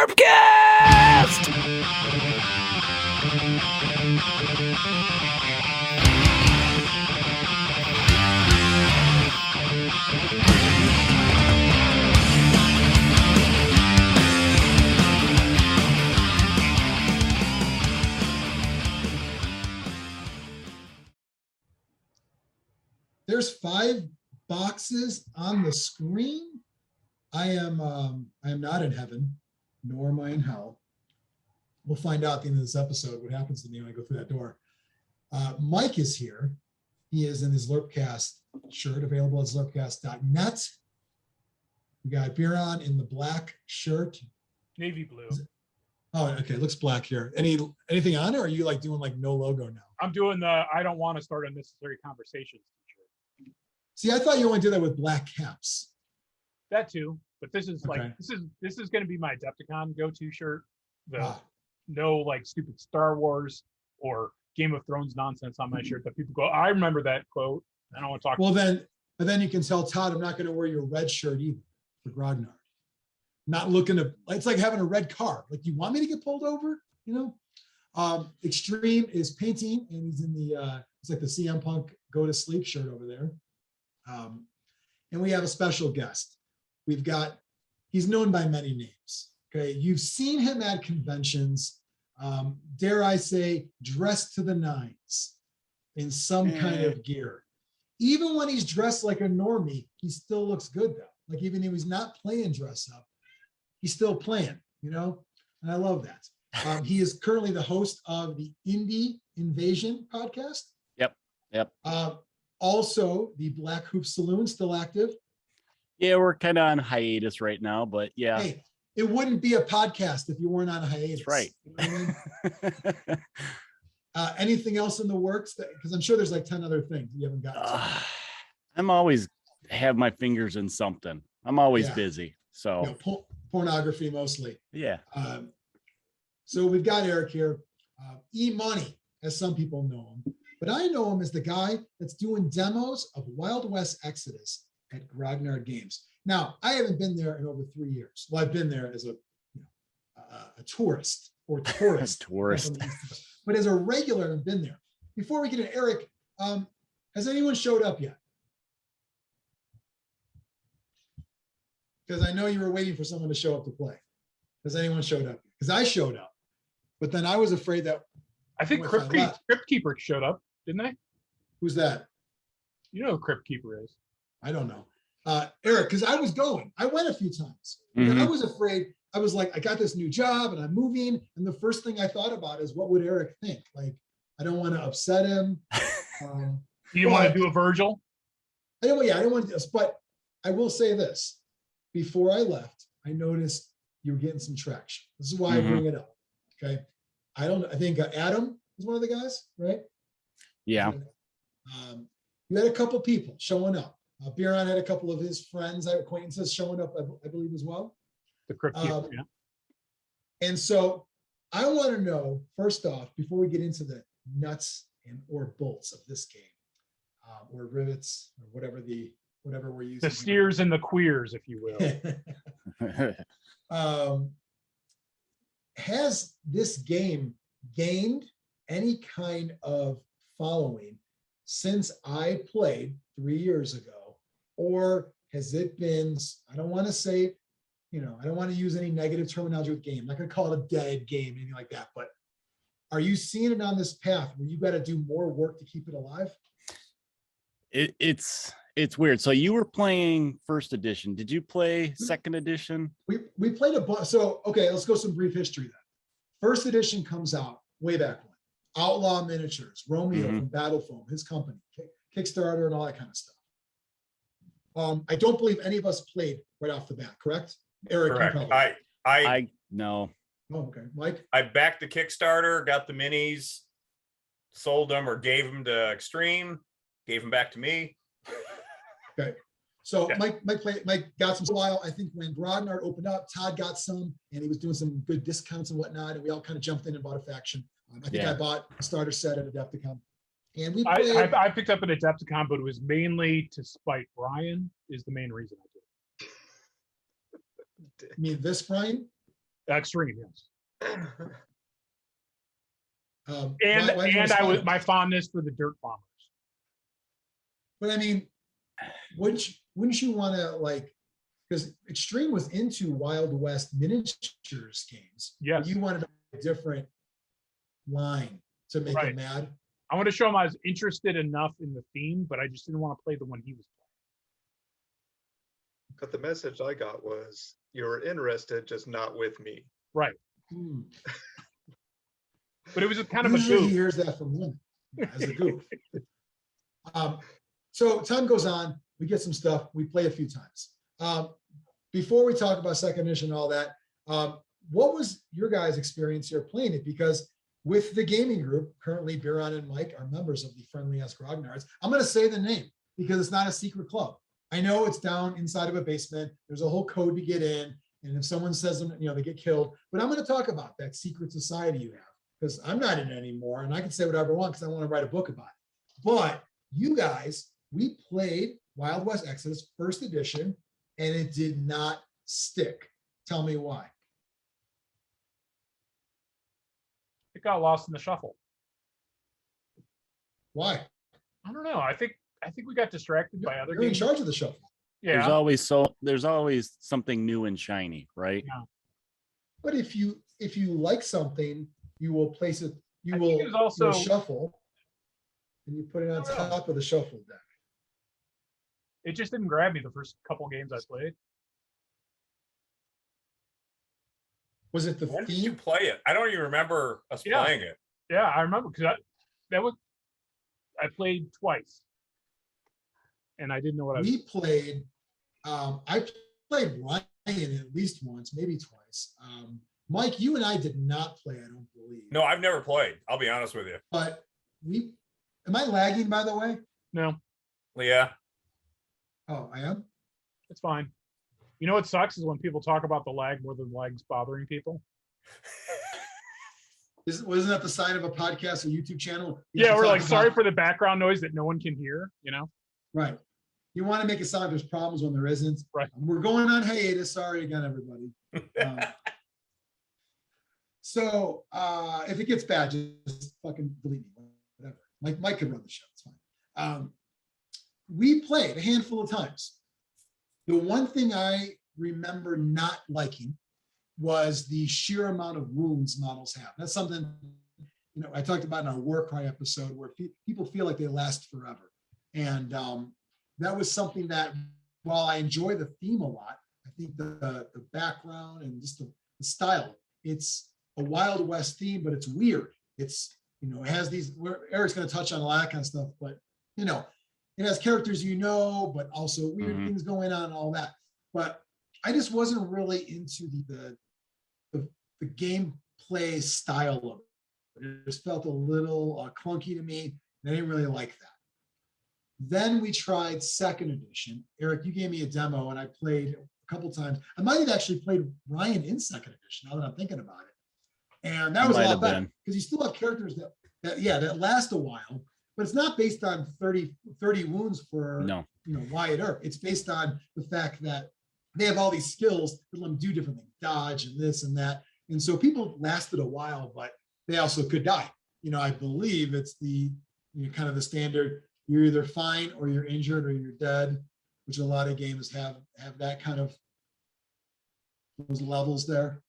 Zlurpcast! There's 5 boxes on the screen. I am not in heaven, nor am I in hell. We'll find out at the end of this episode what happens to me when I go through that door. Mike is here. He is in his Zlurpcast shirt, available at zlurpcast.net. We got Biran in the black shirt. Navy blue. Oh, okay. Looks black here. Anything on it, or are you like doing like no logo now? I'm doing the I don't want to start unnecessary conversations t-shirt. See, I thought you only did that with black caps. That too, but this is Okay. like this is going to be my Adepticon go-to shirt. No like stupid Star Wars or Game of Thrones nonsense on my shirt that people go, I remember that quote. I don't want to talk. Well, then you can tell Todd I'm not going to wear your red shirt either for Grognard. Not looking to, it's like having a red car. Like, you want me to get pulled over? You know? Xtreme is painting, and he's in the, it's like the CM Punk Go to Sleep shirt over there. And we have a special guest. He's known by many names. Okay. You've seen him at conventions, dare I say, dressed to the nines in some kind of gear. Even when he's dressed like a normie, he still looks good though. Like, even if he's not playing dress up, he's still playing, you know? And I love that. He is currently the host of the Indie Invasion podcast. Yep. Also, the Blackhoof Saloon, still active. Yeah, we're kind of on hiatus right now, but yeah. Hey, it wouldn't be a podcast if you weren't on a hiatus. That's right. You know what I mean? Anything else in the works? Because I'm sure there's like 10 other things you haven't gotten to. I'm always have my fingers in something. I'm always busy. So You know, pornography mostly. yeah. So we've got Eric here. E-Money, as some people know him. But I know him as the guy that's doing demos of Wild West Exodus at Grognard Games. Now, I haven't been there in over 3 years. Well, I've been there as a tourist or tourist. Tourist. But as a regular, I've been there. Before we get to Eric, has anyone showed up yet? Because I know you were waiting for someone to show up to play. Has anyone showed up? Because I showed up. But then I was afraid that I think Crypt Keeper showed up, didn't they? Who's that? You know who Crypt Keeper is. I don't know. Eric, because I was going. I went a few times. Mhm. I was afraid. I was like, I got this new job and I'm moving. And the first thing I thought about is, what would Eric think? Like, I don't want to upset him. You want to do a Virgil? I don't want to do this, but I will say this. Before I left, I noticed you were getting some traction. This is why I bring it up. Okay. I think Adam was one of the guys, right? Yeah. You had a couple people showing up. Biran had a couple of his friends, acquaintances showing up, I believe, as well. The Crypt Keeper, yeah. And so I want to know, first off, before we get into the nuts and or bolts of this game, or rivets, or whatever we're using. The steers and the queers, if you will. Has this game gained any kind of following since I played 3 years ago? Or has it been, I don't want to say, I don't want to use any negative terminology with game. I'm not going to call it a dead game, anything like that. But are you seeing it on this path where you got to do more work to keep it alive? It's weird. So you were playing first edition. Did you play second edition? We played a bunch. So, okay, let's go some brief history then. First edition comes out way back when. Outlaw Miniatures, Romeo from Battle Foam, his company, Kickstarter and all that kind of stuff. I don't believe any of us played right off the bat, correct? Eric, correct. I no. Oh, okay. Mike? I backed the Kickstarter, got the minis, sold them or gave them to Xtreme, gave them back to me. Okay. So Yeah. Mike got some while. I think when Grognard opened up, Todd got some, and he was doing some good discounts and whatnot, and we all kind of jumped in and bought a faction. I think I bought a starter set at Adepticon. And we played. I picked up an Adepticon, but it was mainly to spite Brian, is the main reason I did. You mean this, Brian? Xtreme, yes. Why do you And I was respond? my fondness for the dirt bombers. But I mean, wouldn't you want to like, because Xtreme was into Wild West miniatures games. Yes. But you wanted a different line to make Right. him mad. I want to show him I was interested enough in the theme, but I just didn't want to play the one he was But the message I got was, you were interested, just not with me. playing. Right. Hmm. But it was just kind of Usually a he goof. hears that from women as a goof. So time goes on, we get some stuff, we play a few times. Before we talk about second edition and all that, what was your guys' experience here playing it? Because with the gaming group, currently Biran and Mike are members of the Friendly Ass Grognards. I'm going to say the name because it's not a secret club. I know it's down inside of a basement. There's a whole code to get in. And if someone says them, they get killed. But I'm going to talk about that secret society you have because I'm not in it anymore. And I can say whatever I want because I want to write a book about it. But you guys, we played Wild West Exodus first edition and it did not stick. Tell me why. It got lost in the shuffle. Why? I don't know. I think we got distracted by other You're in games. charge of the shuffle. Yeah. There's always something new and shiny, right? Yeah. But if you like something, you will place it. You I think will it was also- you'll shuffle, and you put it on I don't know. top of the shuffle deck. It just didn't grab me the first couple games I played. Was it the When did you theme? play it? I don't even remember us Yeah. playing it. Yeah, I remember because I played twice, and I didn't know what I was. We played. I played Ryan at least once, maybe twice. Mike, you and I did not play. I don't believe. No, I've never played. I'll be honest with you. But we. Am I lagging? By the way. No, Yeah. Oh, I am. it's fine. You know what sucks is when people talk about the lag more than lag's bothering people. Wasn't that the sign of a podcast or YouTube channel? You Yeah, have to we're talk like, sorry about- for the background noise that no one can hear. Right. You want to make it sound like there's problems when there isn't. Right. We're going on hiatus. Sorry again, everybody. So if it gets bad, just fucking delete me. Whatever. Mike could run the show. It's fine. We played a handful of times. The one thing I remember not liking was the sheer amount of wounds models have. That's something I talked about in our Warcry episode where people feel like they last forever. And that was something that, while I enjoy the theme a lot, I think the background and just the style, it's a Wild West theme, but it's weird. It's, it has these, Eric's going to touch on a lot of kind of stuff, but, it has characters, but also weird things going on and all that. But I just wasn't really into the gameplay style of it. It just felt a little clunky to me, and I didn't really like that. Then we tried second edition. Eric, you gave me a demo, and I played a couple times. I might have actually played Ryan in second edition, now that I'm thinking about it. And that was a lot better, because you still have characters that last a while, but it's not based on 30 wounds for Wyatt Earp. It's based on the fact that they have all these skills that let them do different things, dodge and this and that. And so people lasted a while, but they also could die. I believe it's the kind of the standard, you're either fine or you're injured or you're dead, which a lot of games have that kind of those levels there.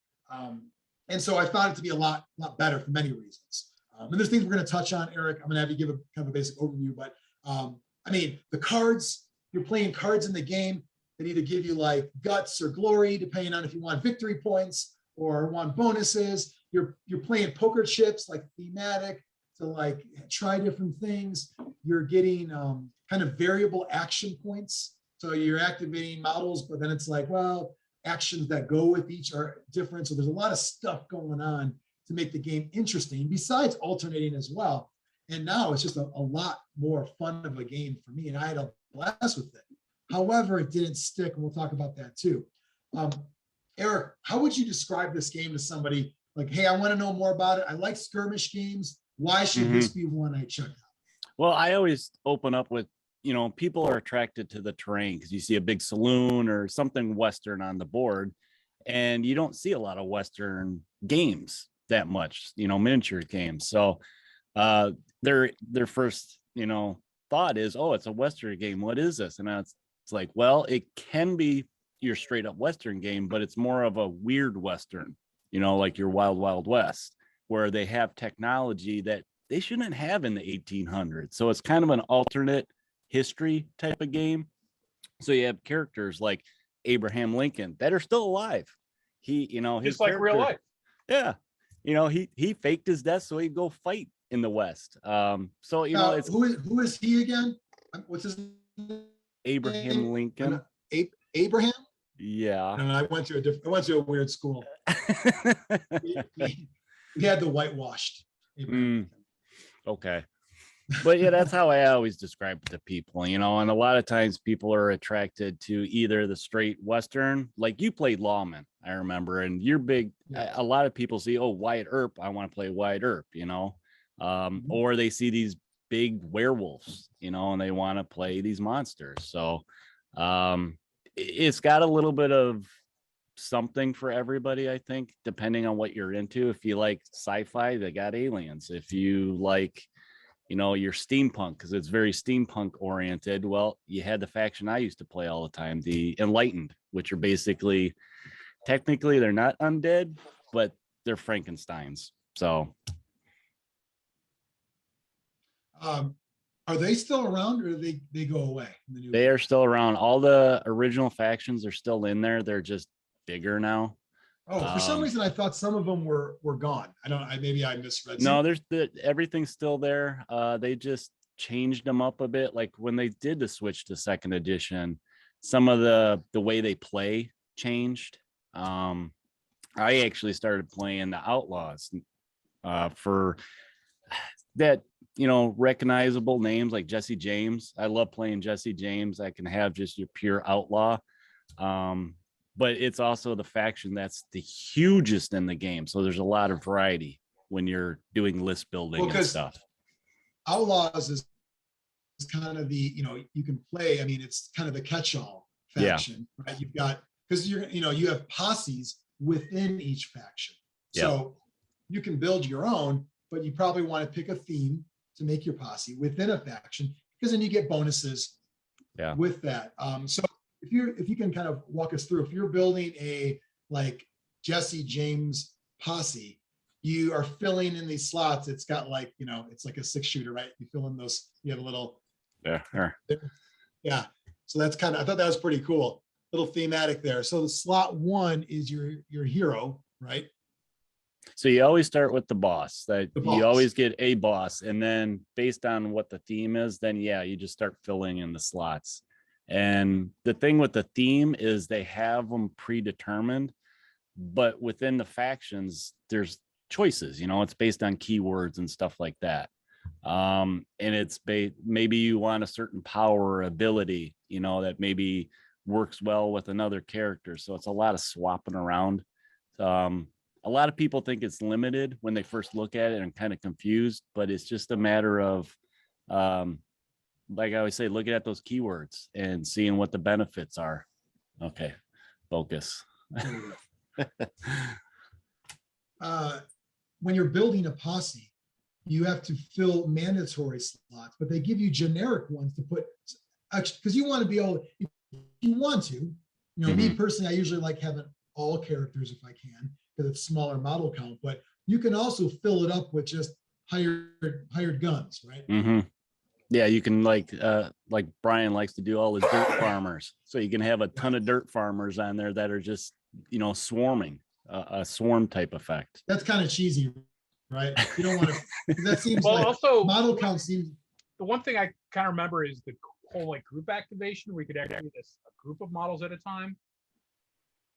And so I found it to be a lot better for many reasons. And there's things we're going to touch on, Eric. I'm going to have you give a kind of a basic overview, but the cards, you're playing cards in the game that either give you like guts or glory, depending on if you want victory points or want bonuses. You're playing poker chips, like thematic, to like try different things. You're getting kind of variable action points. So you're activating models, but then it's like, well, actions that go with each are different. So there's a lot of stuff going on to make the game interesting, besides alternating as well. And now it's just a lot more fun of a game for me, and I had a blast with it. However, it didn't stick, and we'll talk about that too. Eric, how would you describe this game to somebody like, hey, I want to know more about it. I like skirmish games. Why should this be one I check out? Well, I always open up with, people are attracted to the terrain because you see a big saloon or something Western on the board. and you don't see a lot of Western games that much, miniature games. So their first, thought is, oh, it's a Western game. What is this? And it's like, well, it can be your straight up Western game, but it's more of a weird Western, like your Wild Wild West, where they have technology that they shouldn't have in the 1800s. So it's kind of an alternate history type of game. So you have characters like Abraham Lincoln that are still alive. He, his Just like real life. Yeah. He faked his death so he'd go fight in the West. So, it's who is he again? What's his name? Abraham Lincoln. Abraham? Yeah. No, I went to a weird school. he had the whitewashed. Okay. But yeah, that's how I always describe it to people, and a lot of times people are attracted to either the straight Western, like you played Lawman, I remember, and you're big. Yeah. A lot of people see, oh, Wyatt Earp, I want to play Wyatt Earp, or they see these big werewolves, and they want to play these monsters. So it's got a little bit of something for everybody, I think, depending on what you're into. If you like sci-fi, they got aliens. If you like your steampunk, because it's very steampunk oriented, well, you had the faction I used to play all the time, the Enlightened, which are basically, technically they're not undead, but they're Frankensteins. So are they still around, or they go away in the new they are still around. All the original factions are still in there. They're just bigger now. Oh, for some reason I thought some of them were gone. Maybe I misread. No, everything's still there. They just changed them up a bit. Like when they did the switch to second edition, some of the way they play changed. I actually started playing the Outlaws for that, recognizable names like Jesse James. I love playing Jesse James. I can have just your pure outlaw. But it's also the faction that's the hugest in the game. So there's a lot of variety when you're doing list building and stuff. Outlaws is kind of the, you can play. I mean, it's kind of the catch-all faction, right? You've got, because you have posses within each faction. So you can build your own, but you probably want to pick a theme to make your posse within a faction, because then you get bonuses with that. So if you can kind of walk us through, if you're building a like Jesse James posse, you are filling in these slots. It's got like, it's like a 6-shooter, right? You fill in those, you have a little. Yeah. So that's I thought that was pretty cool. Little thematic there. So the slot 1 is your hero, right? So you always start with the boss. boss. You always get a boss. And then based on what the theme is, then you just start filling in the slots. And the thing with the theme is they have them predetermined, but within the factions, there's choices, it's based on keywords and stuff like that. And it's maybe you want a certain power or ability, that maybe works well with another character. So it's a lot of swapping around. A lot of people think it's limited when they first look at it and kind of confused, but it's just a matter of, like I always say, looking at those keywords and seeing what the benefits are. Okay, focus. When you're building a posse, you have to fill mandatory slots, but they give you generic ones to put, because you want to be able, if you want to, me personally, I usually like having all characters if I can, because it's smaller model count, but you can also fill it up with just hired guns, right? Yeah, you can like Brian likes to do all his dirt farmers. So you can have a ton of dirt farmers on there that are just, swarming, a swarm type effect. That's kind of cheesy, right? You don't want to, that seems Well, like also model count seems. the one thing I kind of remember is the whole like group activation where you could activate a group of models at a time.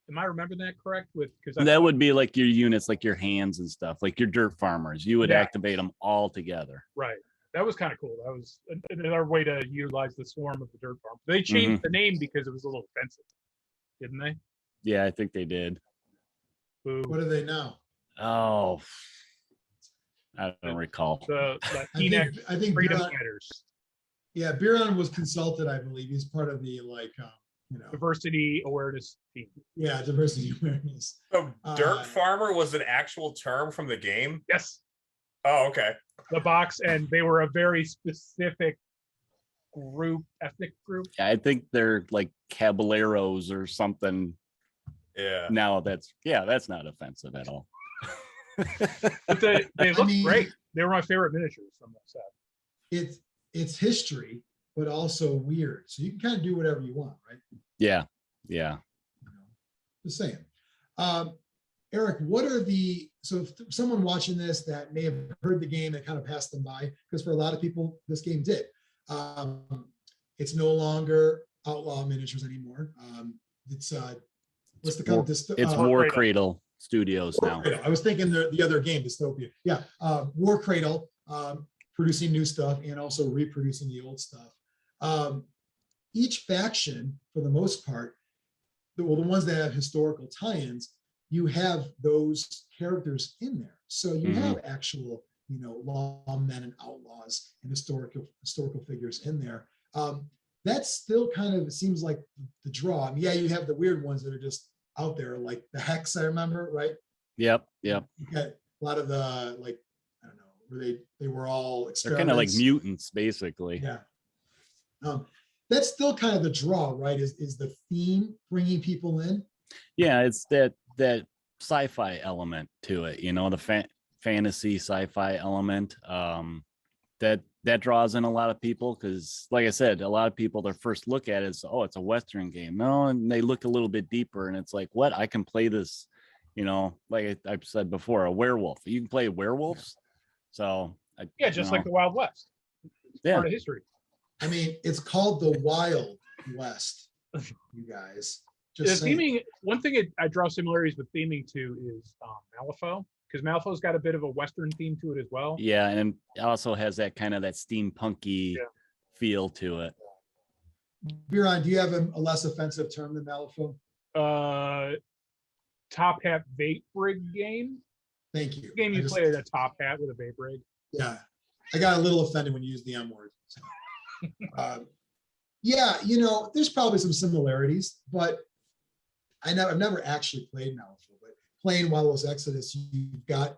Am I remembering that correct? Because that would be like your units, like your hands and stuff, like your dirt farmers. You would activate them all together. Right. That was kind of cool. That was another way to utilize the swarm of the dirt farm. They changed the name because it was a little offensive, didn't they? Yeah, I think they did. Boo. What are they now? Oh, I don't recall. The I think freedom Biran, fighters. yeah, Biran was consulted, I believe. He's part of the diversity awareness team. Yeah, diversity awareness. So dirt farmer was an actual term from the game? Yes. Oh, okay. The box, and they were a very specific ethnic group. Yeah, I think they're like caballeros or something. Yeah. Now that's not offensive at all. But they look great. They were my favorite miniatures from that set. It's history, but also weird. So you can kind of do whatever you want, right? Yeah. Just saying. Eric, what are so if someone watching this that may have heard the game that kind of passed them by, because for a lot of people, this game did. It's no longer Outlaw Miniatures anymore. It's what's the company? It's Warcradle Studios now. I was thinking the other game, Dystopia. Yeah, Warcradle, producing new stuff and also reproducing the old stuff. Each faction, for the most part, the ones that have historical tie-ins, you have those characters in there. So you have actual, lawmen and outlaws and historical figures in there. That's still kind of, it seems like the draw. I mean, yeah, you have the weird ones that are just out there, like the Hex, I remember, right? Yep. You got a lot of the, like, I don't know, where they were all experiments. They're kind of like mutants, basically. Yeah. That's still kind of the draw, right? Is the theme bringing people in? Yeah, it's that sci-fi element to it, the fantasy sci-fi element. That draws in a lot of people because, like I said, a lot of people, their first look at it is, oh, it's a Western game. No, and they look a little bit deeper, and it's like, what? I can play this, like I've said before, a werewolf. You can play werewolves. So just like the Wild West. It's part of history. I mean, it's called the Wild West, you guys. Just theming. One thing I draw similarities with theming to is Malifaux, because Malifaux's got a bit of a Western theme to it as well. Yeah, and it also has that kind of that steampunky feel to it. Biran, do you have a less offensive term than Malifaux? Top hat vape rig game. Thank you. Game you play at a top hat with a vape rig. Yeah, I got a little offended when you used the M word. Yeah, there's probably some similarities, but I've never actually played Malifaux. But playing Wildwell's Exodus, you've got,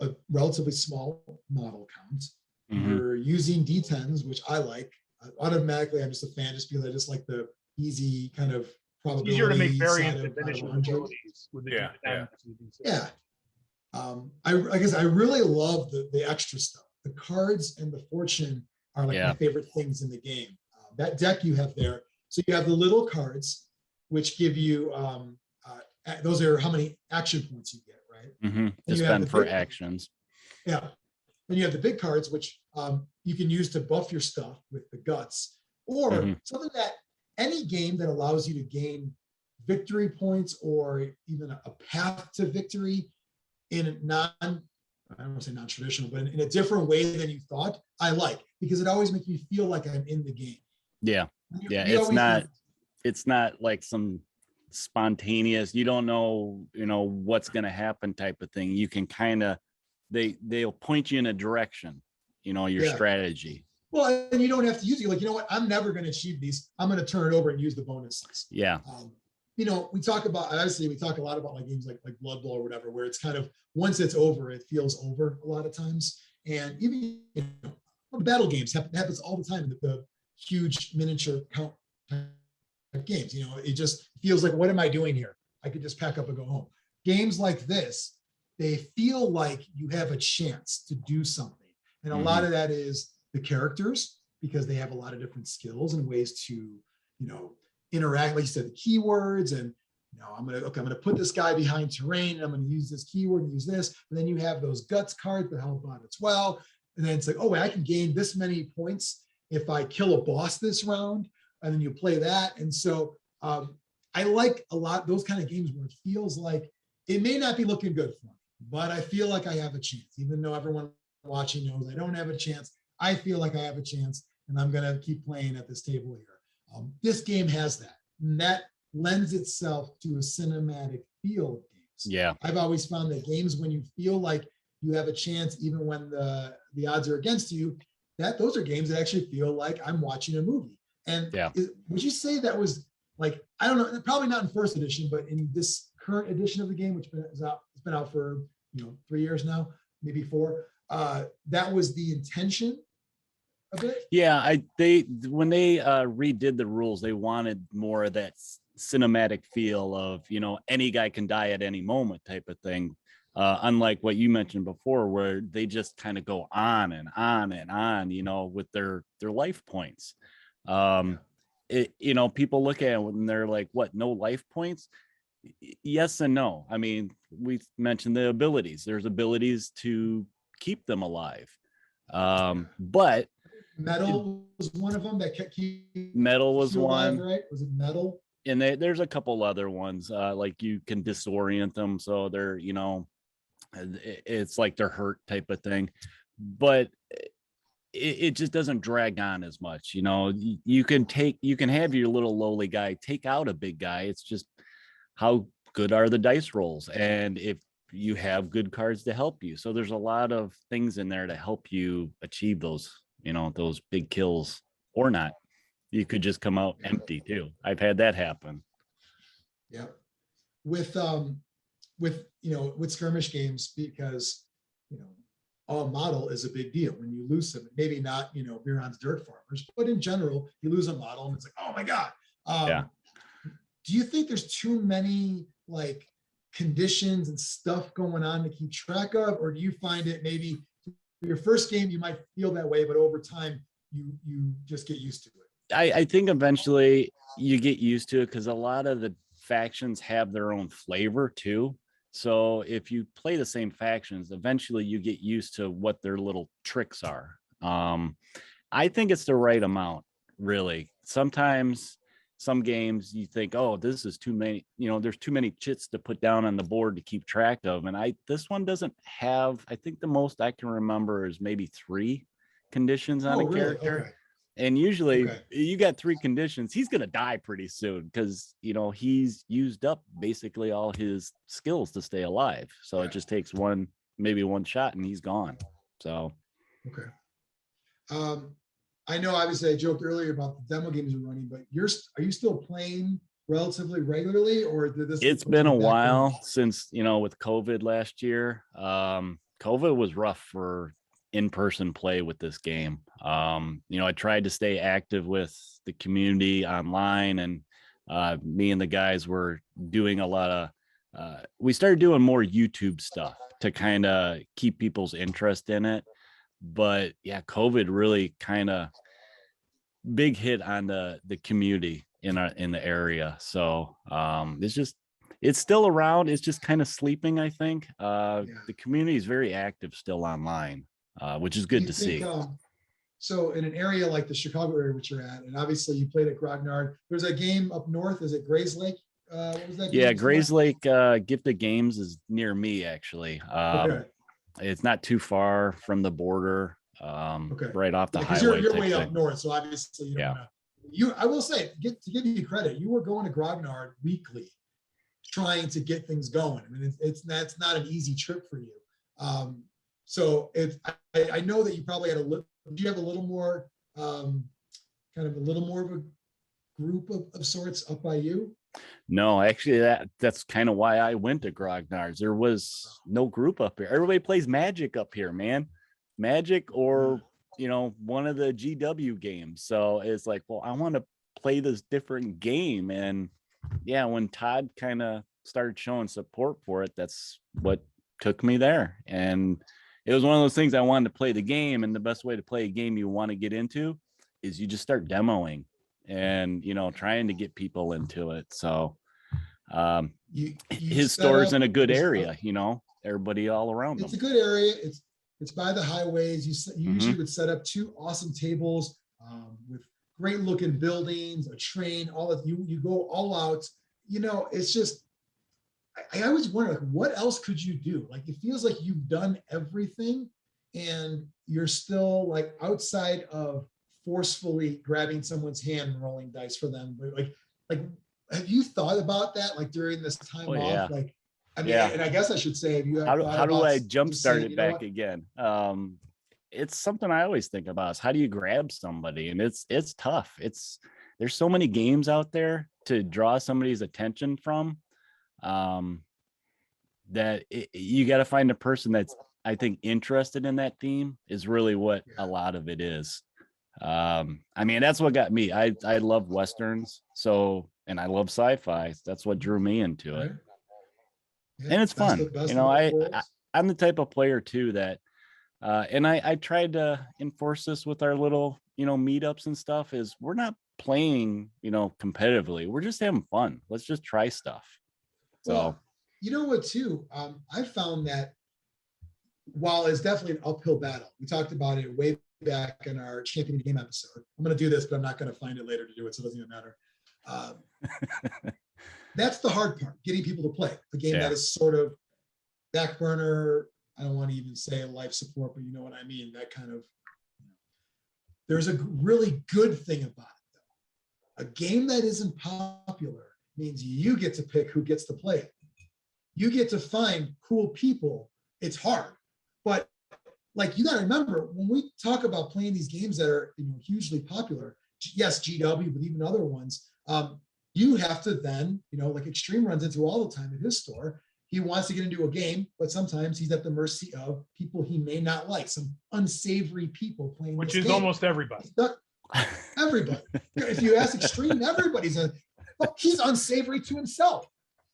a relatively small model count. You're using D10s, which I like. Automatically, I'm just a fan just because I just like the easy kind of probability. Easier to make variants and finishing abilities with the D10s. Yeah. I guess I really love the extra stuff. The cards and the fortune are like my favorite things in the game. That deck you have there. So you have the little cards, which give you, those are how many action points you get, right? To spend for actions. Yeah. Then you have the big cards, which you can use to buff your stuff with the guts, or something that any game that allows you to gain victory points or even a path to victory in I don't want to say non-traditional, but in a different way than you thought, I like, because it always makes me feel like I'm in the game. Yeah. It's not like some spontaneous, you don't know, what's going to happen type of thing. You can kind of, they'll point you in a direction, your strategy. Well, and you don't have to use it. You're like, you know what? I'm never going to achieve these. I'm going to turn it over and use the bonuses. Yeah. We talk a lot about like games like Blood Bowl or whatever, where it's kind of, once it's over, it feels over a lot of times. And even the battle games happens all the time in the huge miniature count games. It just feels like, what am I doing here? I could just pack up and go home. Games like this, they feel like you have a chance to do something. And a lot of that is the characters, because they have a lot of different skills and ways to, interact, like you said, the keywords, and I'm gonna put this guy behind terrain, and I'm gonna use this keyword and use this. And then you have those guts cards that help out as well. And then it's like, oh, I can gain this many points if I kill a boss this round, and then you play that. And so I like a lot those kind of games where it feels like it may not be looking good for me, but I feel like I have a chance, even though everyone watching knows I don't have a chance. I feel like I have a chance, and I'm gonna keep playing at this table here. This game has that, and that lends itself to a cinematic feel of games. Yeah, I've always found that games when you feel like you have a chance, even when the odds are against you, that those are games that actually feel like I'm watching a movie. And Yeah. would you say that was like, I don't know, probably not in first edition, but in this current edition of the game, which is out, it's been out for 3 years now, maybe 4. That was the intention of it. Yeah, when they redid the rules, they wanted more of that cinematic feel of, any guy can die at any moment type of thing. Unlike what you mentioned before, where they just kind of go on and on and on, with their life points. People look at it and they're like, what, no life points? Yes and no. I mean, we mentioned the abilities. There's abilities to keep them alive. But Metal was one of them that kept metal was one, right? Was it metal? And there's a couple other ones, like you can disorient them, so they're it's like they're hurt type of thing, but it just doesn't drag on as much. You can have your little lowly guy take out a big guy. It's just how good are the dice rolls, and if you have good cards to help you. So there's a lot of things in there to help you achieve those those big kills, or not. You could just come out empty too. I've had that happen. Yeah. With skirmish games, because all model is a big deal when you lose them. Maybe not Biran's Dirt Farmers, but in general, you lose a model and it's like, oh my god. Yeah. Do you think there's too many like conditions and stuff going on to keep track of, or do you find it maybe your first game you might feel that way, but over time you just get used to it? I think eventually you get used to it, because a lot of the factions have their own flavor too. So if you play the same factions, eventually you get used to what their little tricks are. I think it's the right amount, really. Sometimes some games you think, oh, this is too many, there's too many chits to put down on the board to keep track of. And this one doesn't have, I think the most I can remember is maybe 3 conditions on a character. Okay. And usually you got 3 conditions, he's going to die pretty soon, because, he's used up basically all his skills to stay alive. So it just takes maybe one shot and he's gone. So. Okay. I know obviously I joked earlier about the demo games you're running, but are you still playing relatively regularly, or did this? It's been a while since, with COVID last year. COVID was rough for in-person play with this game. I tried to stay active with the community online, and me and the guys were doing a lot of we started doing more YouTube stuff to kind of keep people's interest in it. But yeah, COVID really kind of big hit on the community in the area. So it's still around. It's just kind of sleeping, I think. The community is very active still online, which is good to see. So in an area like the Chicago area, which you're at, and obviously you played at Grognard, there's a game up north. Is it Grays Lake? What was that game? Yeah, Grays Lake Gifted Games is near me, actually. Okay. It's not too far from the border, right off the highway. You're way up north, so obviously you don't know. I will say, to give you credit, you were going to Grognard weekly, trying to get things going. I mean, that's not an easy trip for you. So I know that you probably had do you have a little more, kind of a little more of a group of sorts up by you? No, actually, that's kind of why I went to Grognard's. There was no group up here. Everybody plays Magic up here, man. Magic or, one of the GW games. So it's like, well, I want to play this different game. And yeah, when Todd kind of started showing support for it, that's what took me there. And it was one of those things, I wanted to play the game. And the best way to play a game you want to get into is you just start demoing and, trying to get people into it. So his store's in a good area, everybody all around It's them. a good area. It's by the highways. You usually would set up 2 awesome tables with great looking buildings, a train, all of you go all out. It's just, I always wonder, like, what else could you do? Like, it feels like you've done everything and you're still like outside of forcefully grabbing someone's hand and rolling dice for them. But like, have you thought about that? Like during this time off, yeah. like, I mean, and I guess I should say, have you How do I jumpstart it back what? again? It's something I always think about is how do you grab somebody? And it's tough. there's so many games out there to draw somebody's attention from, that you got to find a person that's, I think, interested in that theme is really what a lot of it is. I mean, that's what got me. I love Westerns. So, and I love sci-fi. That's what drew me into it. Yeah, And it's best fun. of- best You of know, both worlds. I'm the type of player too that, and I tried to enforce this with our little, you know, meetups and stuff, is we're not playing, you know, competitively. We're just having fun. Let's just try stuff. So, Well, you know what, too? I found that while it's definitely an uphill battle, we talked about it way back in our champion of the game episode. I'm going to do this, but I'm not going to find it later to do it, so it doesn't even matter. That's the hard part, getting people to play a game that is sort of back burner. I don't want to even say life support, but you know what I mean. That kind of. There's a really good thing about it, though. A game that isn't popular means you get to pick who gets to play it. You get to find cool people. It's hard, but like you got to remember when we talk about playing these games that are, you know, hugely popular. Yes, GW, but even other ones. You have to then, you know, like Xtreme runs into all the time at his store. He wants to get into a game, but sometimes he's at the mercy of people he may not like, some unsavory people playing. Which this is game. almost everybody. Everybody. If you ask Xtreme, everybody's he's unsavory to himself.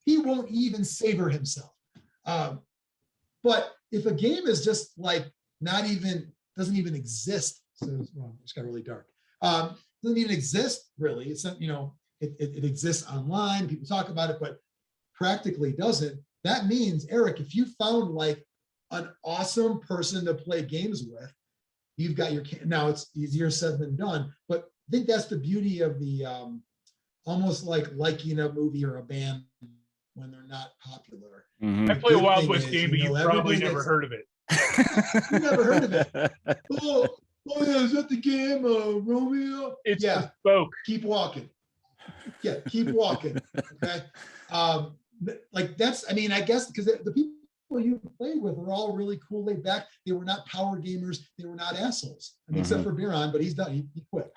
He won't even savor himself. But if a game is just like doesn't even exist, so it's wrong. It's got really dark. Doesn't even exist really. It's not, you know, it exists online. People talk about it, but practically doesn't. That means, Eric, if you found like an awesome person to play games with, you've got your, now it's easier said than done, but I think that's the beauty of the almost like liking a movie or a band when they're not popular. mhm. I play a good Wild thing West is, game, you but know, you probably everybody never that's- heard of it. You never heard of it. Oh yeah, is that the game Romeo? It's yeah, bespoke. keep walking. Yeah, keep walking. Okay. Like that's, I mean, I guess because the people you played with are all really cool, laid back. They were not power gamers. They were not assholes. I mean, except for Biran, but he's done. He quit.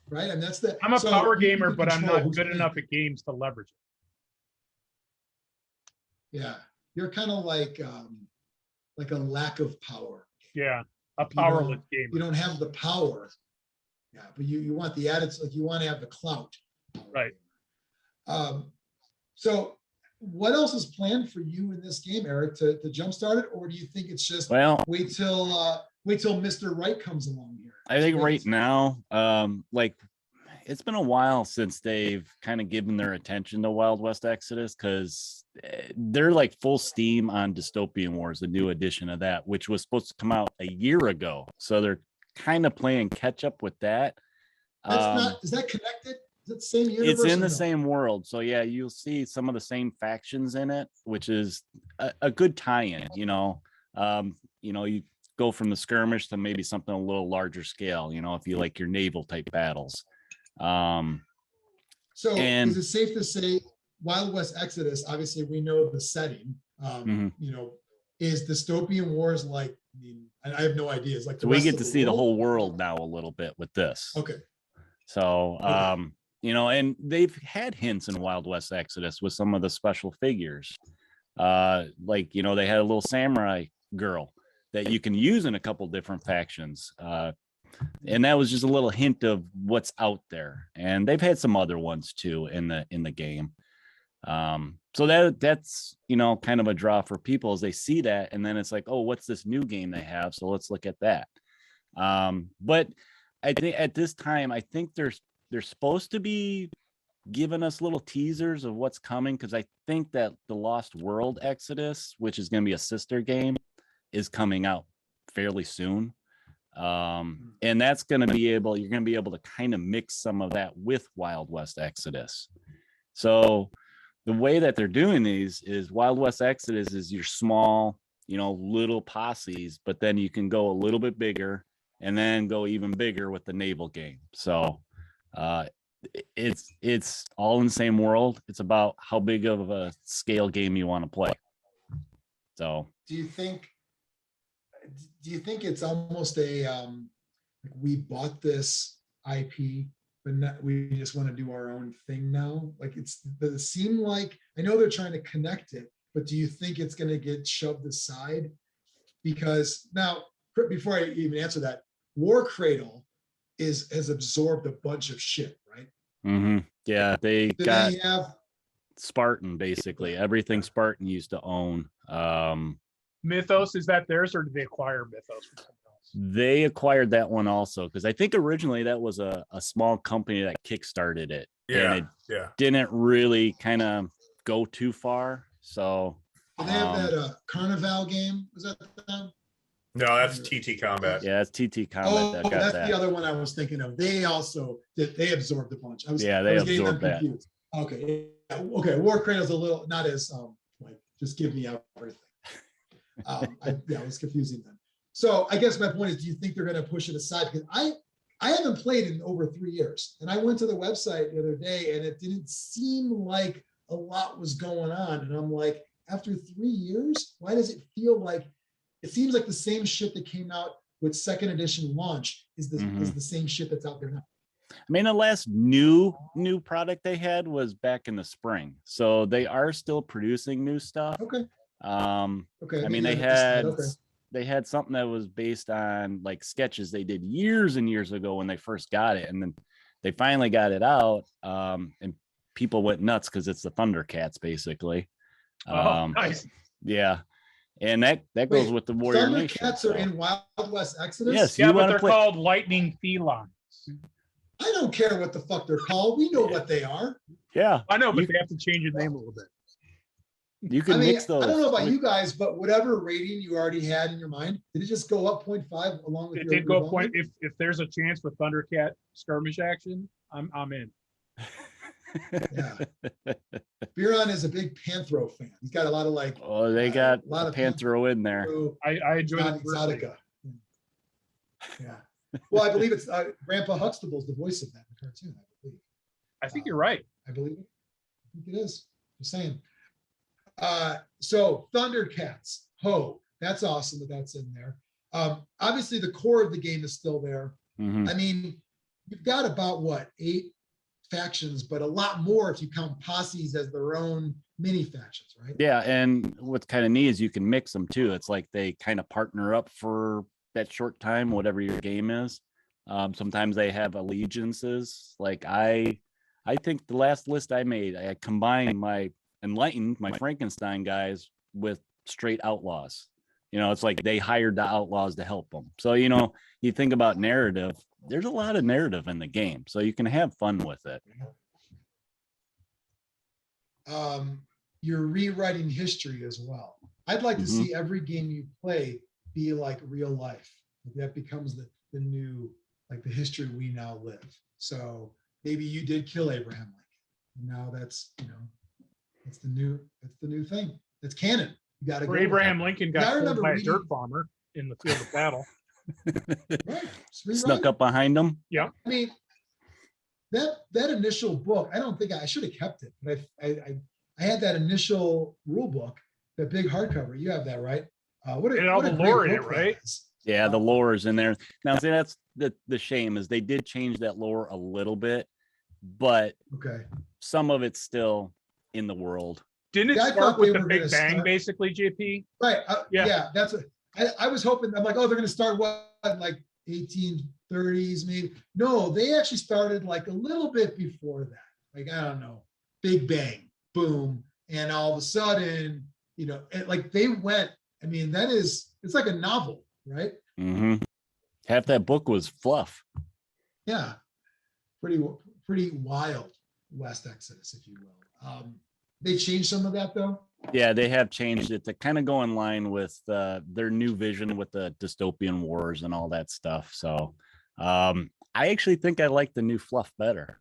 Right, and that's the. I'm a so power you gamer, can but I'm control not who's good playing. enough at games to leverage it. Yeah, you're kind of like a lack of power. Yeah, a You powerless You gamer. don't have the power. Yeah, but you want the added, like you want to have the clout. Right. So what else is planned for you in this game, Eric, to jumpstart it? Or do you think it's just Well, wait till Mr. Right comes along here? I think right now, like it's been a while since they've kind of given their attention to Wild West Exodus, because they're like full steam on Dystopian Wars, the new edition of that, which was supposed to come out a year ago. So they're kind of playing catch up with that. That's not, is that connected? Is it the same universe? It's in or the no? same world. So yeah, you'll see some of the same factions in it, which is a good tie-in, you know. You go from the skirmish to maybe something a little larger scale, you know, if you like your naval type battles. So and- is it safe to say Wild West Exodus, obviously we know the setting, Mhm. you know, is Dystopian Wars like, I mean, I have no idea. It's like So we get to see the whole world now a little bit with this. Okay. So, Okay. you know, and they've had hints in Wild West Exodus with some of the special figures. Like, you know, they had a little samurai girl that you can use in a couple different factions. And that was just a little hint of what's out there. And they've had some other ones too in the game. So that's, you know, kind of a draw for people as they see that. And then it's like, oh, what's this new game they have? So let's look at that. But I think at this time, I think they're supposed to be giving us little teasers of what's coming, because I think that the Lost World Exodus, which is going to be a sister game, is coming out fairly soon. And that's going to be you're going to be able to kind of mix some of that with Wild West Exodus. So the way that they're doing these is Wild West Exodus is your small, you know, little posses, but then you can go a little bit bigger and then go even bigger with the naval game. So it's all in the same world. It's about how big of a scale game you want to play. So Do you think it's almost a Like we bought this IP, but not, we just want to do our own thing now? Like does it seem like, I know they're trying to connect it, but do you think it's going to get shoved aside? Because now, before I even answer that, Warcradle has absorbed a bunch of shit, right? Mm-hmm. Yeah, they Do got they have Spartan, basically everything Spartan used to own. Mythos, is that theirs, or did they acquire Mythos from someone else? They acquired that one also, because I think originally that was a small company that kickstarted it. Yeah, and it didn't really kind of go too far. So do they have that Carnival game? Was that them? No, that's TT Combat. yeah, it's TT Combat Oh, that got that's that. the other one I was thinking of. They also they absorbed a bunch. I was Yeah, I they was getting them absorbed that. confused. Okay, yeah, okay. Warcradle's a little not as like just give me everything. I it was confusing then. So I guess my point is, do you think they're going to push it aside? Because I haven't played in over 3 years, and I went to the website the other day, and it didn't seem like a lot was going on. And I'm like, after 3 years, why does it feel like it seems like the same shit that came out with second edition launch is the same shit that's out there now? I mean, the last new product they had was back in the spring, so they are still producing new stuff. Okay. Okay. I mean, they had something that was based on like sketches they did years and years ago when they first got it, and then they finally got it out, and people went nuts because it's the Thundercats, basically. Nice. Yeah, and that goes with the Warrior Nation. Thundercats are in Wild West Exodus. Yes, Yeah, but they're called lightning felines. I don't care what the fuck they're called. We know what they are. Yeah, I know, but they have to change the name a little bit. You can mix those. I don't know about you guys, but whatever rating you already had in your mind, did it just go up 0.5 along with It your did go point? if there's a chance for Thundercat skirmish action, I'm in. Yeah. Biran is a big Panthro fan. He's got a lot of like. Oh, they got a lot of Panthro in there. I enjoy Exotica. Yeah. Well, I believe it's Grandpa Huxtable's the voice of that in the cartoon. I believe. I think you're right. I believe it. I think it is. Just saying. So Thundercats, that's awesome that's in there. Obviously the core of the game is still there. Mm-hmm. I mean, you've got about 8 factions, but a lot more if you count posses as their own mini factions, right? Yeah, and what's kind of neat is you can mix them too. It's like they kind of partner up for that short time, whatever your game is. Sometimes they have allegiances. Like I think the last list I made, I combined my Enlightened, my Frankenstein guys, with straight outlaws. It's like they hired the outlaws to help them. So, you think about narrative, there's a lot of narrative in the game, so you can have fun with it. You're rewriting history as well. I'd like to see every game you play be like real life. That becomes the new, like the history we now live. So maybe you did kill Abraham Lincoln. Now that's, it's the new thing. It's canon. You got to go. Abraham Lincoln got killed by a dirt farmer in the field of battle. Right. Snuck up behind them. Yeah. I mean, that initial book, I don't think I should have kept it, but I had that initial rule book, that big hardcover. You have that, right? What all the lore in it, right? Yeah, the lore is in there. Now, see, that's the shame is they did change that lore a little bit, but some of it's still in the world. Didn't it start with the Big Bang, basically, JP? Right. Yeah. That's what I was hoping. I'm like, oh, they're going to start like 1830s, maybe. No, they actually started like a little bit before that. Like, I don't know, Big Bang, boom, and all of a sudden, like they went. I mean, it's like a novel, right? Mm-hmm. Half that book was fluff. Yeah, pretty wild West Exodus, if you will. They changed some of that though. Yeah, they have changed it to kind of go in line with their new vision with the dystopian wars and all that stuff. So I actually think I like the new fluff better.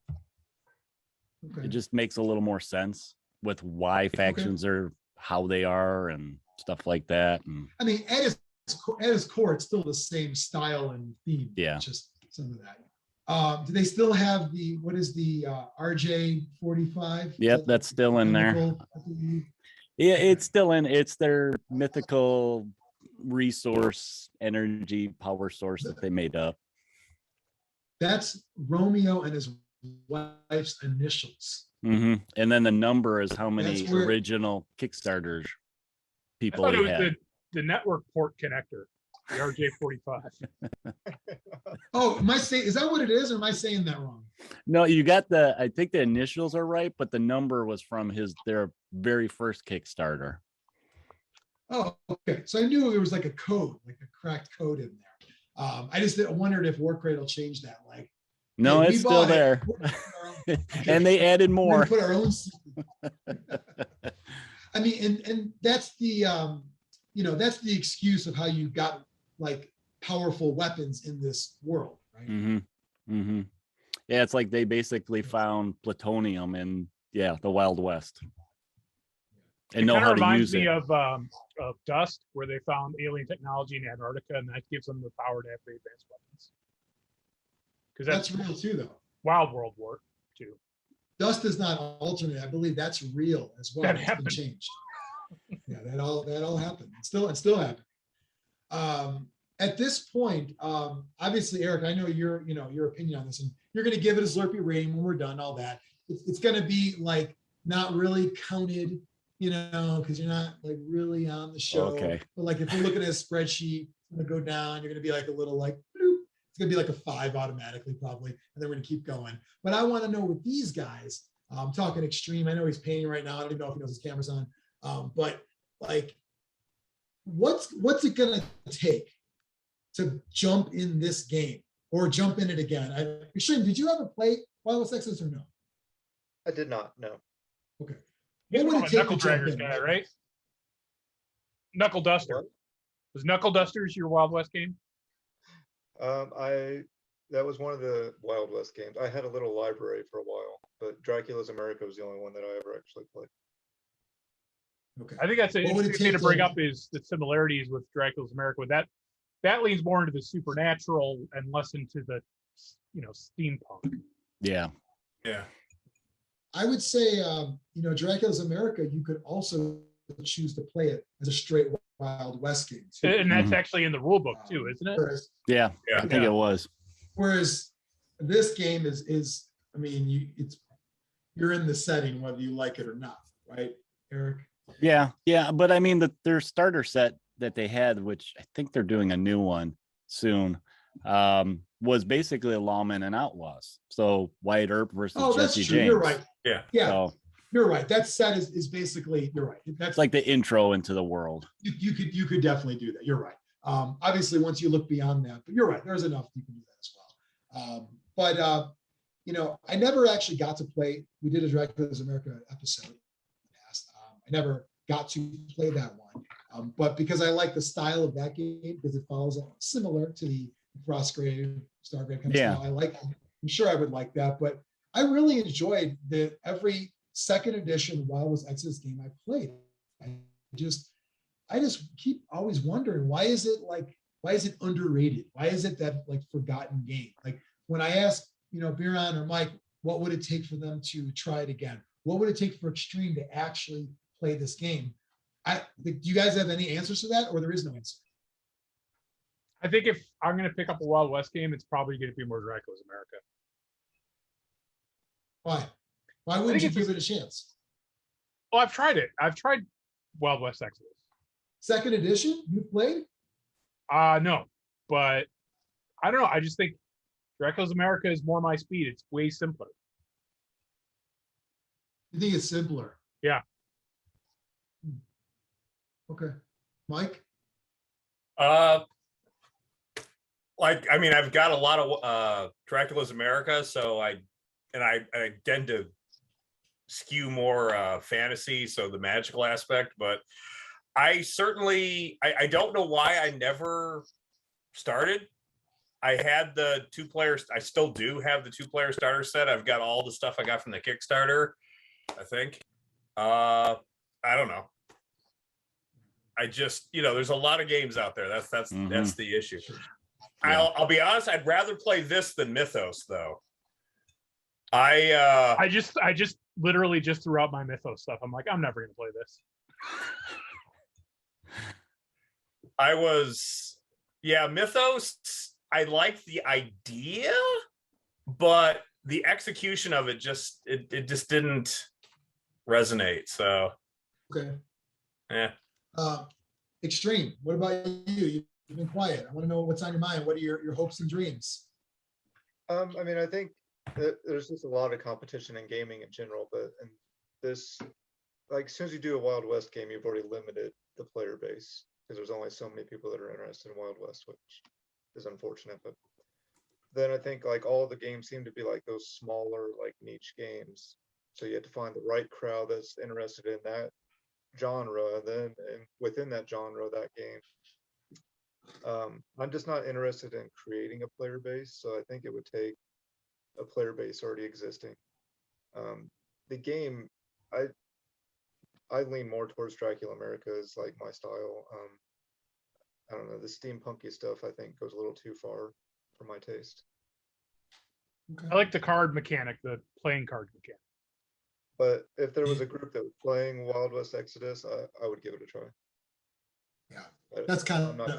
It just makes a little more sense with why factions are how they are and stuff like that. And I mean, at its core, it's still the same style and theme. Yeah, just some of that. Do they still have the RJ45? Yep, that's still in there. Yeah, it's still in. It's their mythical resource, energy, power source that they made up. That's Romeo and his wife's initials. And then the number is how many That's where- original Kickstarters I people thought it he was had. the network port connector, the RJ45. Oh, am I saying, is that what it is, or am I saying that wrong? No, you got I think the initials are right, but the number was from their very first Kickstarter. Oh, okay. So I knew there was like a code, like a cracked code in there. I just wondered if Warcradle changed that. Like, No, hey, we it's still bought it. there. We're gonna put our own- And they added we're more. gonna put our own. I mean, and that's the that's the excuse of how you got like powerful weapons in this world, right? Yeah, it's like they basically found plutonium in the Wild West and know Kind how of to reminds use me it. of Dust, where they found alien technology in Antarctica, and that gives them the power to have very advanced weapons. Because That's real too, though. Wild World War II. Dust is not alternate. I believe that's real as well. That It's been happened. changed. Yeah, that all happened. It's still happening. At this point, obviously, Eric, I know your opinion on this, and you're going to give it a Zlurpee rating when we're done. All that it's going to be like not really counted, because you're not like really on the show. Okay. But like if you're looking at a spreadsheet, it's going to go down. You're going to be like a little like bloop. It's going to be like a 5 automatically probably, and then we're going to keep going. But I want to know with these guys. I'm talking Xtreme. I know he's painting right now. I don't even know if he knows his camera's on. But like, what's it going to take to jump in this game or jump in it again? Xtreme, did you ever play Wild West Exodus or no? I did not, no. Okay. He's What would more it of a take Knuckle to jump Draggers in? guy, right? Knuckle Duster. What? Was Knuckle Dusters your Wild West game? That was one of the Wild West games. I had a little library for a while, but Dracula's America was the only one that I ever actually played. Okay. I think that's an What would it interesting thing to take bring to- up is the similarities with Dracula's America. With that leans more into the supernatural and less into the steampunk. Yeah. Yeah. I would say, Dracula's America, you could also choose to play it as a straight Wild West game too. And that's actually in the rule book too, isn't it? Yeah. Yeah. I think it was. Whereas this game is I mean, you're in the setting whether you like it or not, right, Eric? Yeah. But I mean, their starter set that they had, which I think they're doing a new one soon, was basically Lawmen and Outlaws. So Wyatt Earp versus Oh, that's Jesse true. James. You're right. Yeah. Yeah, So you're right. That set is basically, you're right. That's it's like the intro into the world. you could definitely do that. You're right. Obviously, once you look beyond that, but you're right. There's enough you can do that as well. I never actually got to play. We did a Dracula's America episode in the past. I never got to play that one, but because I like the style of that game because it follows similar to the Frostgrave, Stargrave kind of style. I like. I'm sure I would like that, but I really enjoyed every second edition Wild West Exodus game I played. I just keep always wondering why is it underrated? Why is it that like forgotten game? Like when I ask, Biran or Mike, what would it take for them to try it again? What would it take for Xtreme to actually play this game? Do you guys have any answers to that, or there is no answer? I think if I'm going to pick up a Wild West game, it's probably going to be more Dracula's America. Why? Why wouldn't you it's give it a chance? Well, I've tried it. I've tried Wild West Exodus. Second edition, you played? No, but I don't know. I just think Dracula's America is more my speed. It's way simpler. You think it's simpler? Yeah. Okay. Mike? I've got a lot of Dracula's America, so I tend to skew more fantasy, so the magical aspect, but I certainly I don't know why I never started. I had the 2-player, I still do have the 2-player starter set. I've got all the stuff I got from the Kickstarter, I think. I don't know. I just, there's a lot of games out there. That's the issue. Yeah. I'll be honest, I'd rather play this than Mythos though. I just literally just threw out my Mythos stuff. I'm like, I'm never gonna play this. Mythos, I like the idea but the execution of it just didn't resonate. So Okay. yeah. Xtreme, what about you? You've been quiet. I want to know what's on your mind. What are your hopes and dreams? I mean, I think that there's just a lot of competition in gaming in general, but in this, like, as soon as you do a Wild West game, you've already limited the player base because there's only so many people that are interested in Wild West, which is unfortunate. But then I think like all of the games seem to be like those smaller, like niche games. So you have to find the right crowd that's interested in that genre, then and within that genre, that game. I'm just not interested in creating a player base, so I think it would take a player base already existing. The game, I lean more towards Dracula America is like my style. I don't know, the steampunky stuff I think goes a little too far for my taste. Okay. I like the card mechanic, the playing card mechanic. But if there was a group that was playing Wild West Exodus, I would give it a try. Yeah, But that's kind I'm of.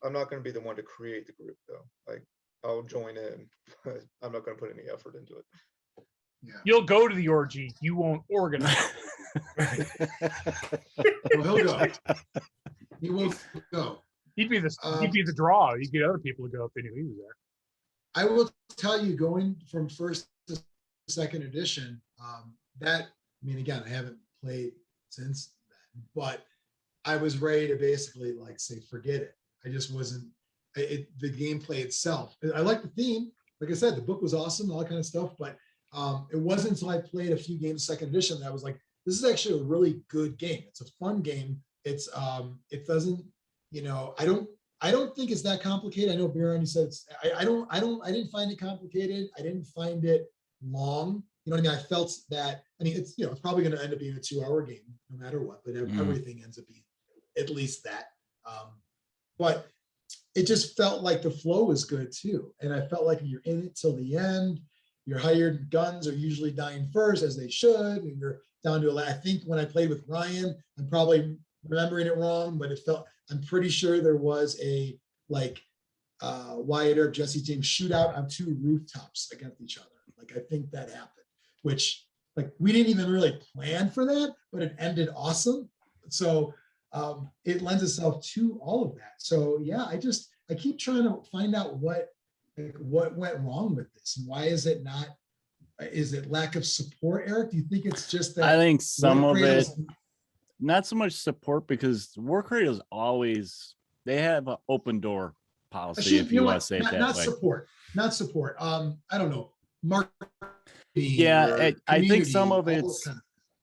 I'm not going to be the one to create the group though. Like I'll join in, but I'm not going to put any effort into it. Yeah. You'll go to the orgy. You won't organize. Well, he'll go. He will go. He'd be the draw. You get other people to go if they knew he was there. I will tell you, going from first to second edition, that, I mean, again, I haven't played since then, but I was ready to basically like say, forget it. I just wasn't, the gameplay itself. I like the theme. Like I said, the book was awesome, all that kind of stuff, but it wasn't until I played a few games second edition that I was like, this is actually a really good game. It's a fun game. It's, it doesn't, you know, I don't think it's that complicated. I know Biran, you said it's, I didn't find it complicated. I didn't find it long. You know what I mean? I felt that, I mean, it's, you know, it's probably going to end up being a 2-hour game no matter what, but everything ends up being at least that. But it just felt like the flow was good too. And I felt like you're in it till the end. Your hired guns are usually dying first, as they should. And you're down to I think when I played with Ryan, I'm probably remembering it wrong, but it felt, I'm pretty sure there was a like Wyatt Earp, Jesse James shootout on 2 rooftops against each other. Like I think that happened, which like we didn't even really plan for that, but it ended awesome. So it lends itself to all of that. So yeah, I keep trying to find out what went wrong with this and why is it not, is it lack of support, Eric? Do you think it's just that? I think some of it, not so much support, because Warcradle is always, they have an open door policy, if you want to say it that way. Not support. I don't know. Marketing. Yeah, I think some of it's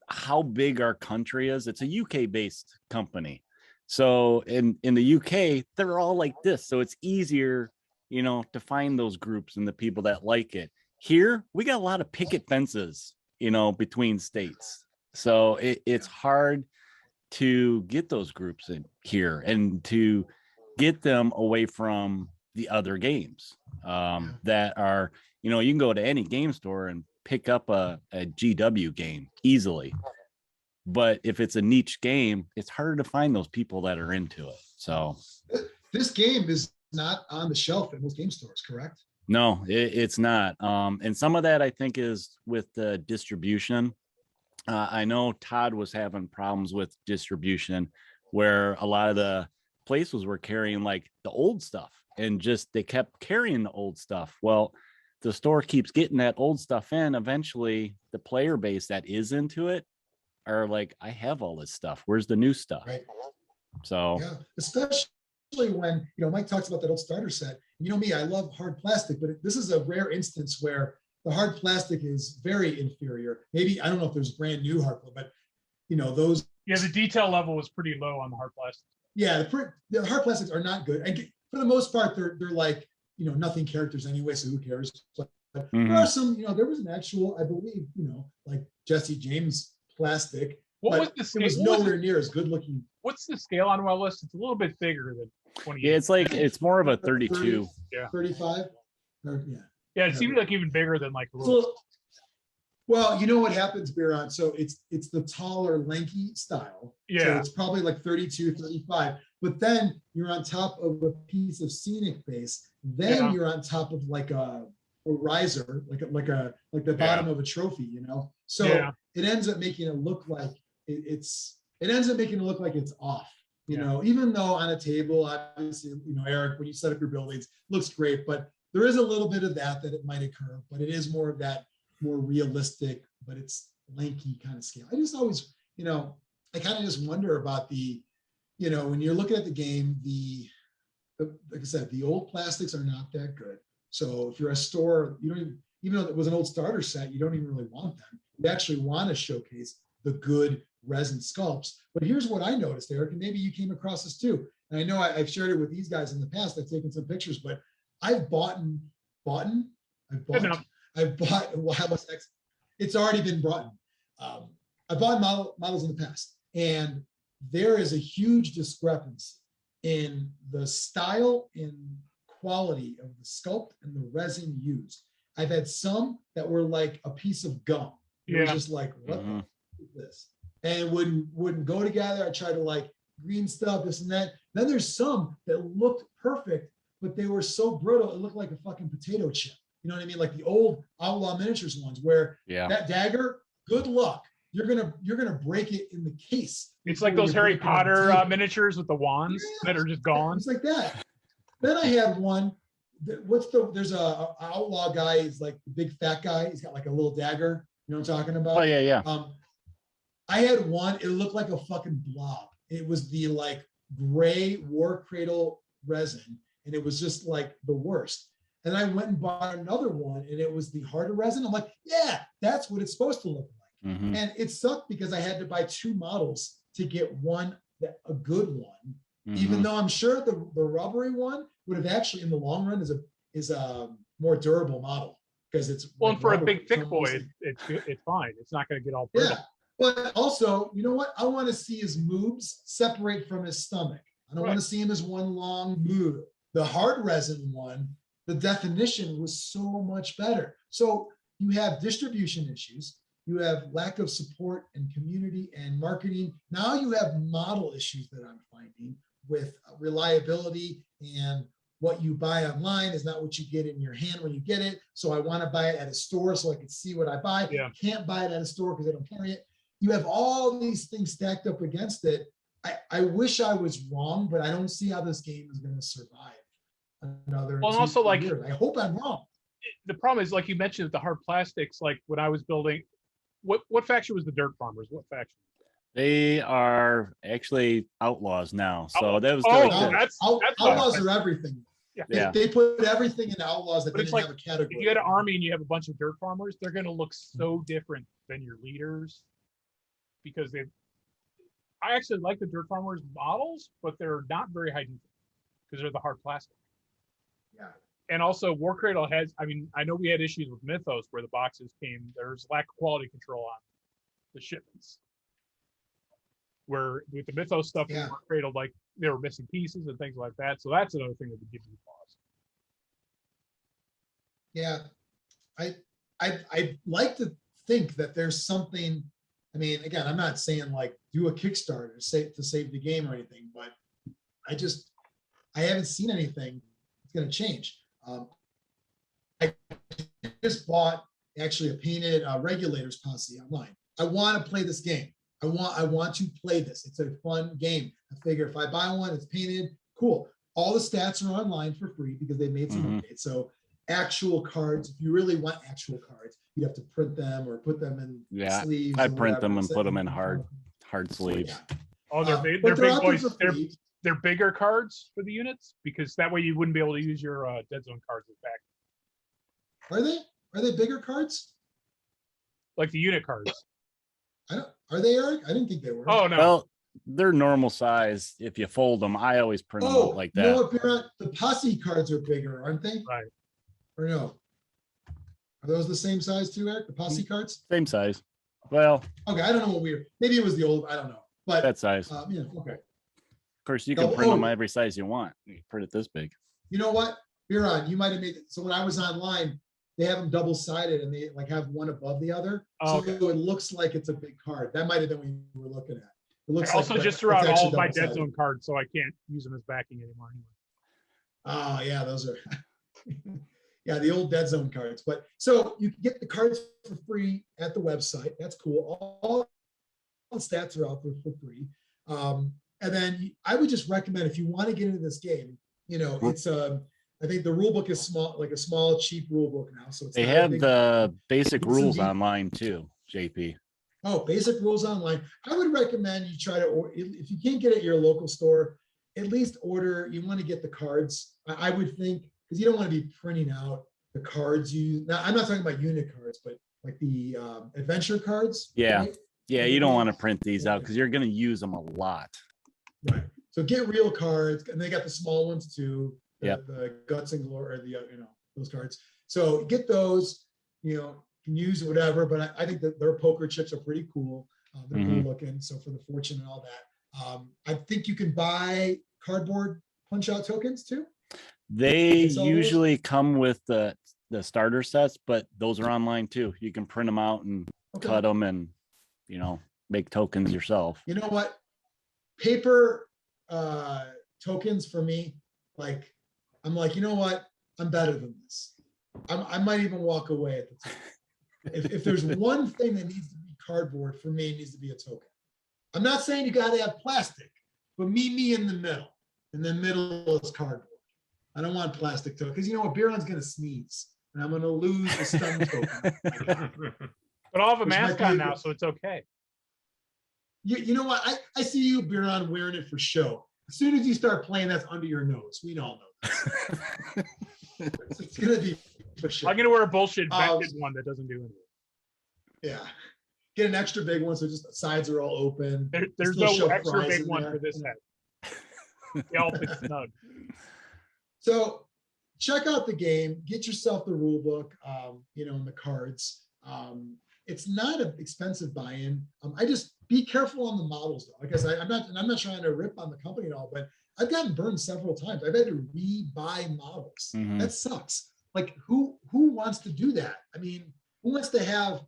how big our country is. It's a UK based company. So in the UK, they're all like this. So it's easier, you know, to find those groups and the people that like it. Here, we got a lot of picket fences, you know, between states. So it's hard to get those groups in here and to get them away from the other games that are, you know, you can go to any game store and pick up a GW game easily. But if it's a niche game, it's harder to find those people that are into it. So this game is not on the shelf at most game stores, correct? No, it's not. And some of that I think is with the distribution. I know Todd was having problems with distribution where a lot of the places were carrying like the old stuff and just they kept carrying the old stuff. Well, the store keeps getting that old stuff in. Eventually, the player base that is into it are like, I have all this stuff. Where's the new stuff? Right. So yeah, especially when, you know, Mike talks about that old starter set. You know me, I love hard plastic, but this is a rare instance where the hard plastic is very inferior. Maybe, I don't know if there's brand new hard, but you know, those. Yeah, the detail level was pretty low on the hard plastic. Yeah, the hard plastics are not good. And for the most part, they're like, you know, nothing characters anyway, so who cares? But there are some, you know, there was an actual, I believe, you know, like Jesse James plastic. What was the scale? It was nowhere near as good looking. What's the scale on Wild West? It's a little bit bigger than 28. Yeah, it's like, it's more of a 32. 35. Yeah, it seemed like even bigger than like. So, well, you know what happens, Biran? So it's the taller, lanky style. Yeah. So it's probably like 32, 35. But then you're on top of a piece of scenic base. Then you're on top of like a riser, like the bottom of a trophy, you know. So Yeah. it ends up making it look like it ends up making it look like it's off, you Yeah. know, even though on a table, obviously, you know, Eric, when you set up your buildings, looks great, but there is a little bit of that it might occur, but it is more of that more realistic, but it's lanky kind of scale. I just always, you know, I kind of just wonder about the, you know, when you're looking at the game, like I said, the old plastics are not that good. So if you're a store, you don't even though it was an old starter set, you don't even really want them. You actually want to showcase the good resin sculpts. But here's what I noticed, Eric, and maybe you came across this too. And I know I've shared it with these guys in the past. I've taken some pictures, but I've bought, Wireless X. It's already been brought. I bought models in the past, and there is a huge discrepancy in the style and quality of the sculpt and the resin used. I've had some that were like a piece of gum. It was just like, what the fuck is this? And wouldn't go together. I tried to like green stuff, this and that. Then there's some that looked perfect, but they were so brittle, it looked like a fucking potato chip. You know what I mean? Like the old Outlaw Miniatures ones where that dagger, good luck. You're gonna break it in the case. It's like those Harry Potter miniatures with the wands that are just gone. It's like that. Then I had one. There's a outlaw guy. He's like the big fat guy. He's got like a little dagger. You know what I'm talking about? Oh yeah. I had one. It looked like a fucking blob. It was the like gray Warcradle resin, and it was just like the worst. And I went and bought another one, and it was the harder resin. I'm like, yeah, that's what it's supposed to look like. Mm-hmm. And it sucked because I had to buy 2 models to get one, a good one. Even though I'm sure the rubbery one would have actually, in the long run, is a more durable model because it's well, like and for rubber, a big thick boy, it's fine. It's not going to get all brittle. Yeah, but also, you know what? I want to see his moobs separate from his stomach. I don't want to see him as one long moob. The hard resin one, the definition was so much better. So you have distribution issues. You have lack of support and community and marketing. Now you have model issues that I'm finding with reliability, and what you buy online is not what you get in your hand when you get it. So I want to buy it at a store so I can see what I buy. Yeah. Can't buy it at a store because they don't carry it. You have all these things stacked up against it. I wish I was wrong, but I don't see how this game is going to survive another well, and also like years. I hope I'm wrong. The problem is, like you mentioned, with the hard plastics. Like when I was building, what faction was the Dirt Farmers? What faction? They are actually outlaws now. So that was that's outlaws are everything. Yeah. They put everything in outlaws that didn't have a category. If you had an army and you have a bunch of Dirt Farmers, they're going to look so different than your leaders because I actually like the Dirt Farmers models, but they're not very high detail because they're the hard plastic. Yeah. And also Warcradle has, I mean, I know we had issues with Mythos where the boxes there's lack of quality control on the shipments. Where with the Mythos stuff in Warcradle, like they were missing pieces and things like that. So that's another thing that would give me pause. Yeah. I like to think that there's something. I mean, again, I'm not saying like do a Kickstarter to save the game or anything, but I haven't seen anything that's going to change. I just bought actually a painted Regulators posse online. I want to play this game. I want to play this. It's a fun game. I figure if I buy one, it's painted, cool. All the stats are online for free because they made some updates. So actual cards, if you really want actual cards, you have to print them or put them in sleeves. I print them and put them in hard sleeves. Yeah. Oh, they're big boys. They're bigger cards for the units because that way you wouldn't be able to use your Dead Zone cards as back. Are they bigger cards? Like the unit cards. Are they, Eric? I didn't think they were. Oh no. Well, they're normal size. If you fold them, I always print them out like that. No, Biran, the posse cards are bigger, aren't they? Right. Or no? Are those the same size too, Eric? The posse cards? Same size. Well. Okay, I don't know what weird. Maybe it was the old. I don't know. But that size. Yeah. Okay. Of course, you can print them every size you want. You can print it this big. You know what, Biran? You might have made it. So when I was online, they have them double-sided and they like have one above the other. So it looks like it's a big card. That might have been what you were looking at. It looks I also like just threw out all of my Dead Zone cards, so I can't use them as backing anymore. Oh yeah, those are. Yeah, the old Dead Zone cards. But so you can get the cards for free at the website. That's cool. All the stats are out there for free. And then I would just recommend, if you want to get into this game, it's I think the rule book is small, like a small, cheap rule book now. So they have the basic rules online too, JP. Oh, basic rules online. I would recommend you try to, or if you can't get it at your local store, at least order. You want to get the cards. I would think, because you don't want to be printing out the cards. Now, I'm not talking about unit cards, but like the adventure cards. Yeah. Right? Yeah, you don't want to print these out because you're going to use them a lot. Right. So get real cards, and they got the small ones too. The Guts and Glory, or the those cards. So get those. Can use whatever, but I think that their poker chips are pretty cool. They're cool looking. So for the fortune and all that, I think you can buy cardboard punch out tokens too. They usually come with the starter sets, but those are online too. You can print them out and cut them and make tokens yourself. You know what? Paper tokens for me, I'm like, you know what? I'm better than this. I might even walk away at the time. If there's one thing that needs to be cardboard, for me, it needs to be a token. I'm not saying you got to have plastic, but meet me in the middle. In the middle is cardboard. I don't want plastic token, because you know what? Biran's going to sneeze, and I'm going to lose the stun token. But I'll have a mask on now, so it's okay. You know what? I see you, Biran, wearing it for show. As soon as you start playing, that's under your nose. We all know that. It's going to be for sure. I'm going to wear a bullshit vented one that doesn't do anything. Yeah. Get an extra big one so just the sides are all open. There's no extra big one for this head. They all fit snug. So check out the game. Get yourself the rule book, and the cards. It's not an expensive buy-in. I just be careful on the models though, because I'm not trying to rip on the company at all, but I've gotten burned several times. I've had to re-buy models. That sucks. Like who wants to do that? I mean, who wants to have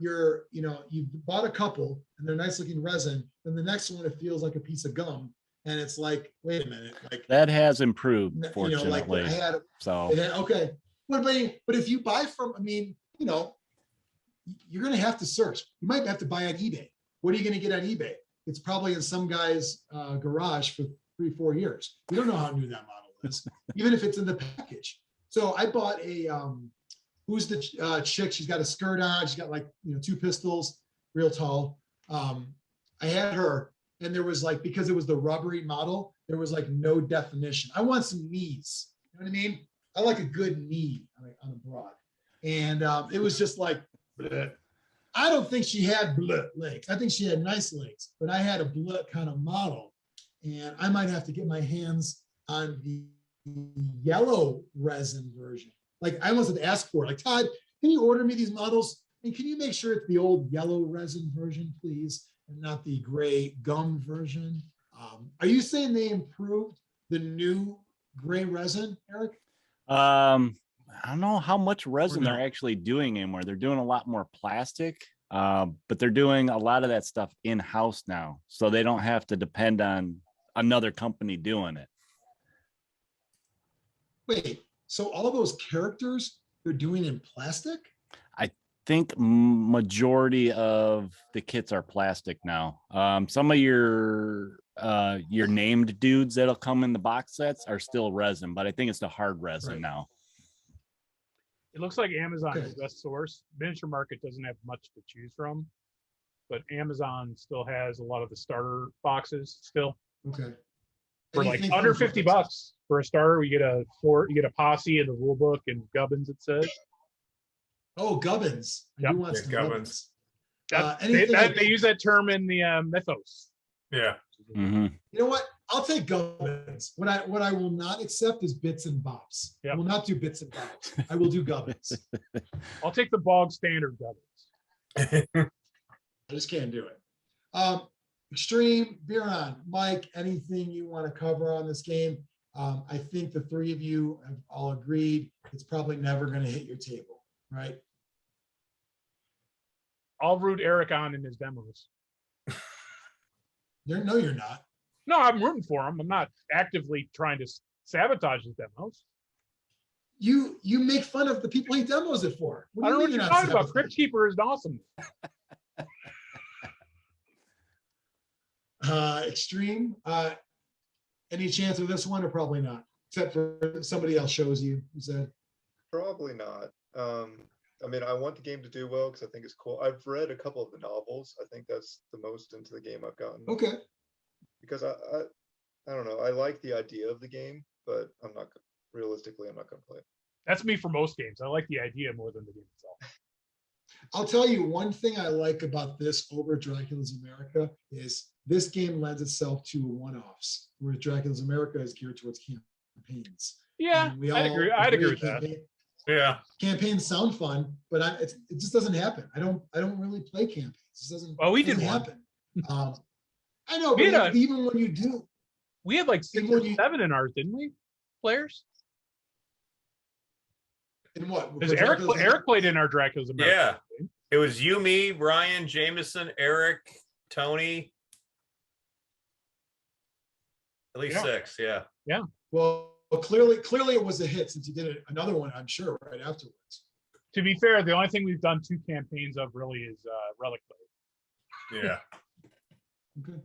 you bought a couple and they're nice looking resin, then the next one it feels like a piece of gum, and it's like, wait a minute, like that has improved, fortunately. Okay. But if you buy from, you're going to have to search. You might have to buy on eBay. What are you going to get on eBay? It's probably in some guy's garage for 3-4 years. You don't know how new that model is, even if it's in the package. So I bought a, who's the chick? She's got a skirt on. She's got 2 pistols, real tall. I had her, and there was because it was the rubbery model, there was no definition. I want some knees. You know what I mean? I like a good knee on a broad. And it was just bleh. I don't think she had legs. I think she had nice legs, but I had a kind of model, and I might have to get my hands on the yellow resin version. I almost had to ask for it. Todd, can you order me these models? And can you make sure it's the old yellow resin version, please, and not the gray gum version? Are you saying they improved the new gray resin, Eric? I don't know how much resin they're actually doing anymore. They're doing a lot more plastic, but they're doing a lot of that stuff in-house now, so they don't have to depend on another company doing it. Wait, so all those characters they're doing in plastic? I think majority of the kits are plastic now. Some of your named dudes that'll come in the box sets are still resin, but I think it's the hard resin now. It looks like Amazon is the best source. Miniature Market doesn't have much to choose from, but Amazon still has a lot of the starter boxes still. Okay. For under $50 for a starter, you get a posse and the rule book and Gubbins, it says. Oh, Gubbins. I do want some Gubbins. They use that term in the mythos. Yeah. Mm-hmm. You know what? I'll take Gubbins. What I will not accept is bits and bobs. Yep. I will not do bits and bobs. I will do Gubbins. I'll take the bog standard Gubbins. I just can't do it. Xtreme, Biran, Mike, anything you want to cover on this game? I think the three of you have all agreed it's probably never going to hit your table, right? I'll root Eric on in his demos. No, you're not. No, I'm rooting for him. I'm not actively trying to sabotage his demos. you make fun of the people he demos it for. I don't know what you're talking about. Crypt Keeper is awesome. Extreme. Any chance of this one, or probably not? Except for somebody else shows you. You said Probably not. I mean, I want the game to do well because I think it's cool. I've read a couple of the novels. I think that's the most into the game I've gotten. okay. Because I don't know. I like the idea of the game, but I'm not realistically I'm not going to play it. That's me for most games. I like the idea more than the game itself. I'll tell you one thing I like about this over Dracula's America is this game lends itself to one-offs, whereas Dracula's America is geared towards campaigns. Yeah, And we I'd all agree. I'd agree with that. Yeah. Campaigns sound fun, but it just doesn't happen. I don't really play campaigns. It just doesn't. Well, we doesn't did one. happen. I know, We but had even when you do, We had like 6 People or you- 7 in ours, didn't we? Players? in what? Because Eric played in our Dracula's America. Yeah. It was you, me, Ryan, Jameson, Eric, Tony. At least Yeah. 6, yeah. Well, clearly it was a hit since you did another one, I'm sure, right afterwards. To be fair, the only thing we've done 2 campaigns of really is Relic Blade. Yeah. Okay.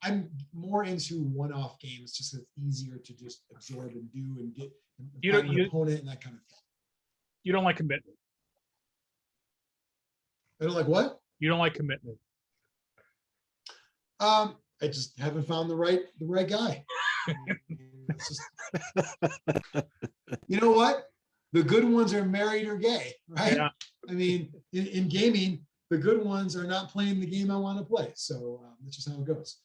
I'm more into one-off games, just 'cause it's easier to just absorb and do and get You find don't- an opponent and that kind of thing. You don't like commitment. I don't like what? You don't like commitment. I just haven't found the right guy. It's just- you know what? The good ones are married or gay, right? Yeah. I mean, in gaming, the good ones are not playing the game I want to play. So that's just how it goes.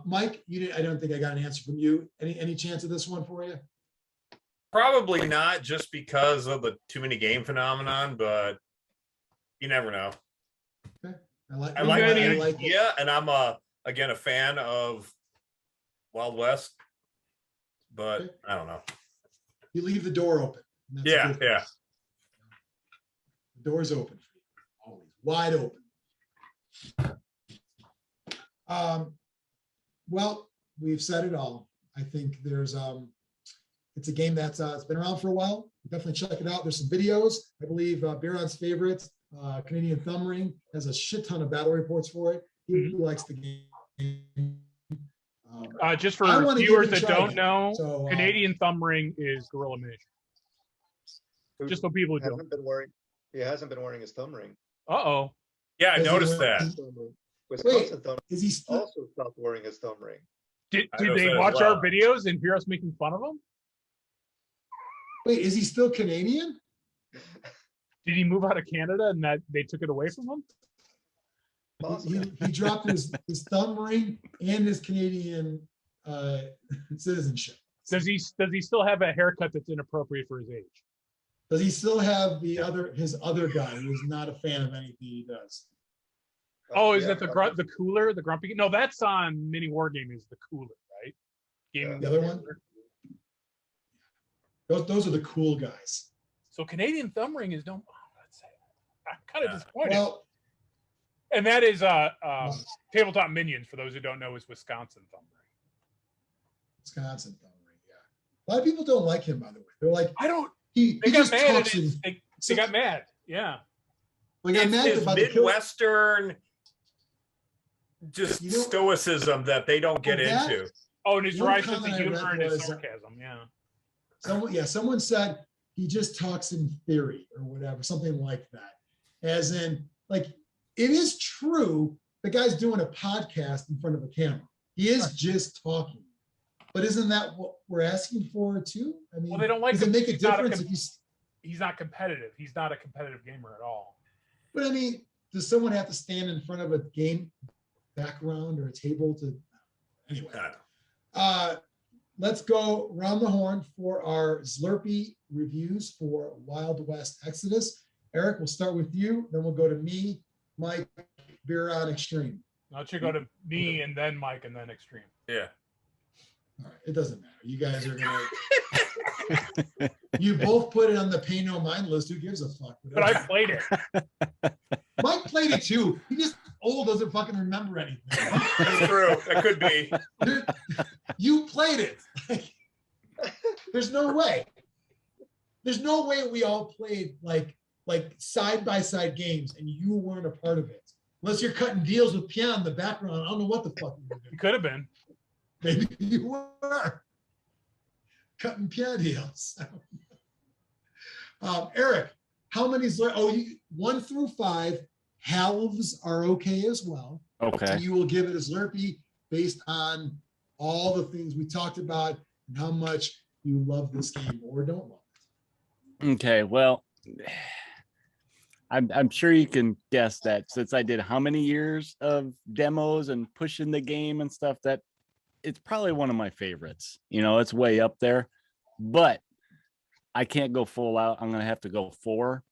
Mike, I don't think I got an answer from you. Any chance of this one for you? Probably not just because of the too many game phenomenon, but you never know. I like I like the it. idea, and I'm again a fan of Wild West, but Okay. I don't know. You leave the door open. And that's a Yeah, good thing. yeah. The door's open for you, always wide open. Well, we've said it all. I think there's it's a game that's it's been around for a while. Definitely check it out. There's some videos. I believe Biran's favorite, Canadian Thumb Ring, has a shit ton of battle reports for it. He likes the game. Just I for wanna give viewers it a that try don't again. know, So, Canadian Thumb Ring is Gorilla Miniatures. Just so people who don't. He hasn't been wearing his thumb ring. Uh-oh. Yeah, I Does he noticed wear- that. Wisconsin thumb is he still? also stopped wearing his thumb ring. Did I noticed they that as watch well. our videos and hear us making fun of them? Wait, is he still Canadian? Did he move out of Canada and that they took it away from him? He dropped his thumb ring and his Canadian citizenship. Does he still have a haircut that's inappropriate for his age? Does he still have his other guy who's not a fan of anything he does? Oh, is Yeah, that the cooler, the grumpy? No, that's on Mini Wargaming is the cooler, right? Gaming The other one? Those are the cool guys. So Canadian Thumb Ring is don't. Oh, let's say I'm kind of Yeah. disappointed. Well, And that is Tabletop Minions, for those who don't know, is Wisconsin Thumb Ring. Wisconsin thumb ring, yeah. A lot of people don't like him, by the way. They're like, I don't. he They got just mad. talks in. They got mad. Yeah. Like, I'm mad It's about the kill. Midwestern just You know- stoicism that they don't get That- into. Oh, and his One dry sense of comment I read humor and his was, sarcasm. Yeah. Someone said he just talks in theory or whatever, something like that. As in, like, it is true. The guy's doing a podcast in front of a camera. He is just talking. But isn't that what we're asking for too? I mean, Well, they don't like does it him. make a He's not a difference com- if he's? He's not competitive. He's not a competitive gamer at all. But I mean, does someone have to stand in front of a game background or a table to? Anyway, I don't know. let's go round the horn for our Zlurpee reviews for Wild West Exodus. Eric, we'll start with you. Then we'll go to me, Mike, Biran, Extreme. Now it should go to me and then Mike and then Extreme. Yeah. All right, it doesn't matter. You guys are gonna. You both put it on the pay no mind list. Who gives a fuck? But I played it. Mike played it too. He just old doesn't fucking remember anything. That's true. That could be. You played it. There's no way. There's no way we all played like side-by-side games and you weren't a part of it. Unless you're cutting deals with Pian in the background. I don't know what the fuck you were doing. You could have been. Maybe you were cutting Pian deals. Eric, how many? Oh, 1 through 5 halves are okay as well. Okay. And you will give it a Zlurpee based on all the things we talked about and how much you love this game or don't love it. Okay. Well, I'm sure you can guess that since I did how many years of demos and pushing the game and stuff, that it's probably one of my favorites. You know, it's way up there, but I can't go full out. I'm going to have to go 4.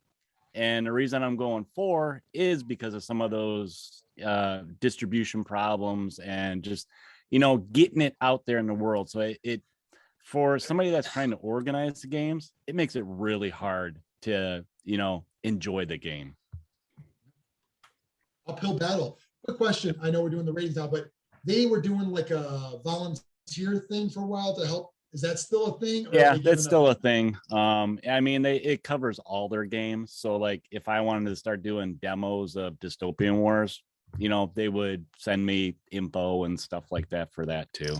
And the reason I'm going 4 is because of some of those distribution problems and just, you know, getting it out there in the world. So it for somebody that's trying to organize the games, it makes it really hard to, you know, enjoy the game. Uphill battle. Quick question. I know we're doing the ratings now, but they were doing like a volunteer thing for a while to help. Is that still a thing? Yeah, that's still a thing. I mean, it covers all their games. So like if I wanted to start doing demos of Dystopian Wars, you know, they would send me info and stuff like that for that too.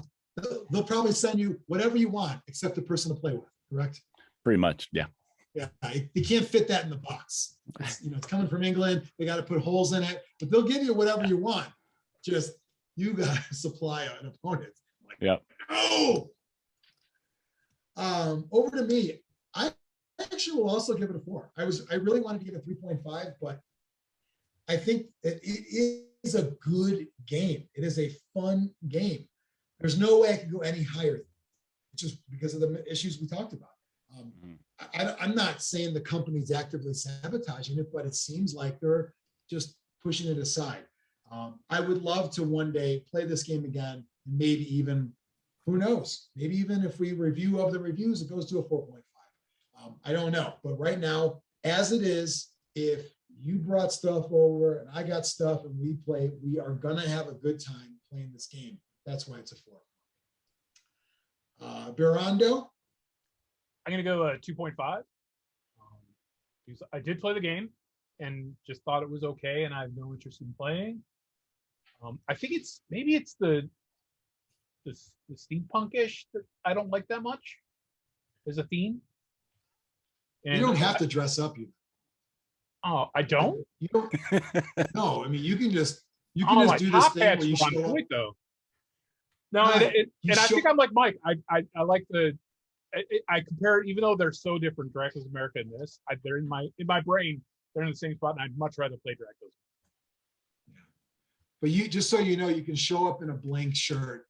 They'll probably send you whatever you want except the person to play with, correct? Pretty much, yeah. Yeah, they can't fit that in the box. It's, you know, it's coming from England. They got to put holes in it, but they'll give you whatever you want. Just you got to supply an opponent. Like, yeah. No. Over to me. I actually will also give it a 4. I really wanted to give it 3.5, but I think that it is a good game. It is a fun game. There's no way I could go any higher, just because of the issues we talked about. I'm not saying the company's actively sabotaging it, but it seems like they're just pushing it aside. I would love to one day play this game again, and maybe even, who knows, maybe even if we review of the reviews, it goes to a 4.5. I don't know, but right now, as it is, if you brought stuff over and I got stuff and we play, we are gonna have a good time playing this game. That's why it's a 4. Birando? I'm gonna go 2.5. Because I did play the game and just thought it was okay, and I have no interest in playing. I think maybe it's the steampunkish that I don't like that much as a theme. And you don't have to dress up. Oh, I don't. You don't. No, I mean you can just do my this top thing where you hat's on show up. point though. No, Right. and I think I'm like Mike. I like I compare it, even though they're so different. Dracula's America and this, they're in my brain. They're in the same spot, and I'd much rather play Dracula's. But you, just so you know, you can show up in a blank shirt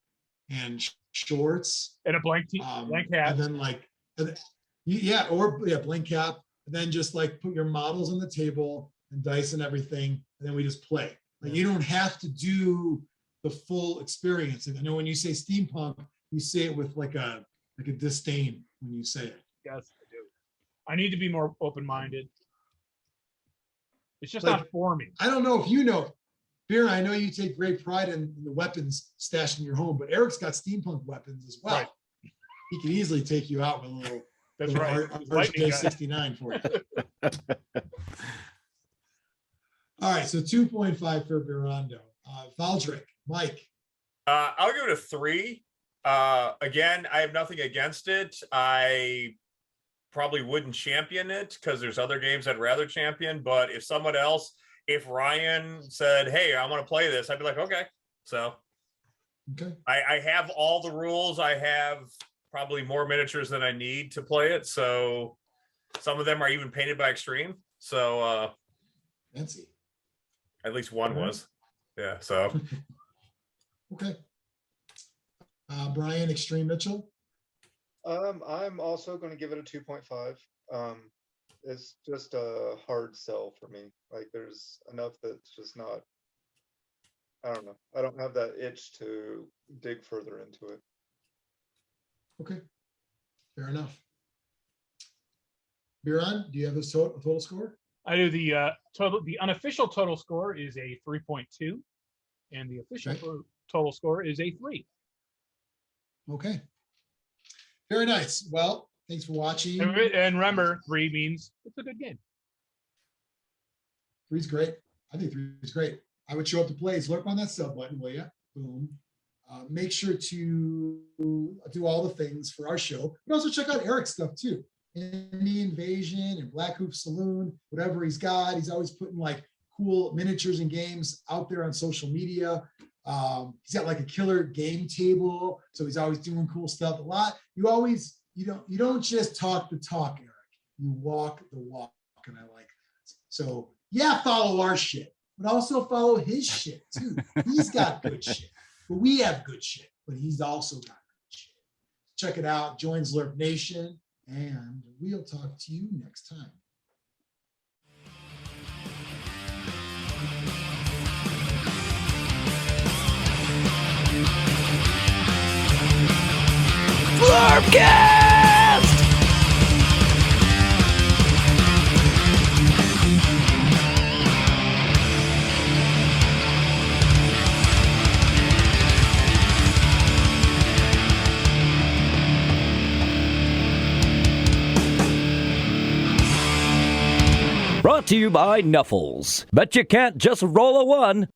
and shorts And a blank hat. and then blank cap, and then just like put your models on the table and dice and everything, and then we just play. Like you don't have to do the full experience. And I know when you say steampunk, you say it with like a disdain when you say it. Yes, I do. I need to be more open-minded. It's just Like, not for me. I don't know if you know, Biran, I know you take great pride in the weapons stashed in your home, but Eric's got steampunk weapons as well. Right. He can easily take you out with a little, That's little right. RJ69 for you. All right, so 2.5 for Birando. Valdric, Mike. I'll give it a 3. Again, I have nothing against it. I probably wouldn't champion it because there's other games I'd rather champion. But if Ryan said, "Hey, I want to play this," I'd be like, "Okay." So, Okay. I have all the rules. I have probably more miniatures than I need to play it. So, some of them are even painted by Xtreme. So, Fancy. at least one was. Yeah. So. Okay. Brian, Xtreme Mitchell. I'm also going to give it a 2.5. It's just a hard sell for me. Like there's enough that's just not, I don't know. I don't have that itch to dig further into it. Okay. Fair enough. Biran, do you have a total score? I do. The unofficial total score is a 3.2, and the official total score is a 3. Okay. Very nice. Well, thanks for watching. And remember, 3 means it's a good game. 3's great. I think 3's great. I would show up to play. Zlurp on that sub button, will you? Boom. Make sure to do all the things for our show, but also check out Eric's stuff too. Indie Invasion and Blackhoof Saloon, whatever he's got. He's always putting like cool miniatures and games out there on social media. He's got like a killer game table, so he's always doing cool stuff. A lot. You don't just talk the talk, Eric. You walk the walk, and I like that. So yeah, follow our shit, but also follow his shit too. He's got good shit, but we have good shit, but he's also got good shit. Check it out. Join Zlurp Nation, and we'll talk to you next time. Zlurpcast! Brought to you by Nuffles. Bet you can't just roll a 1.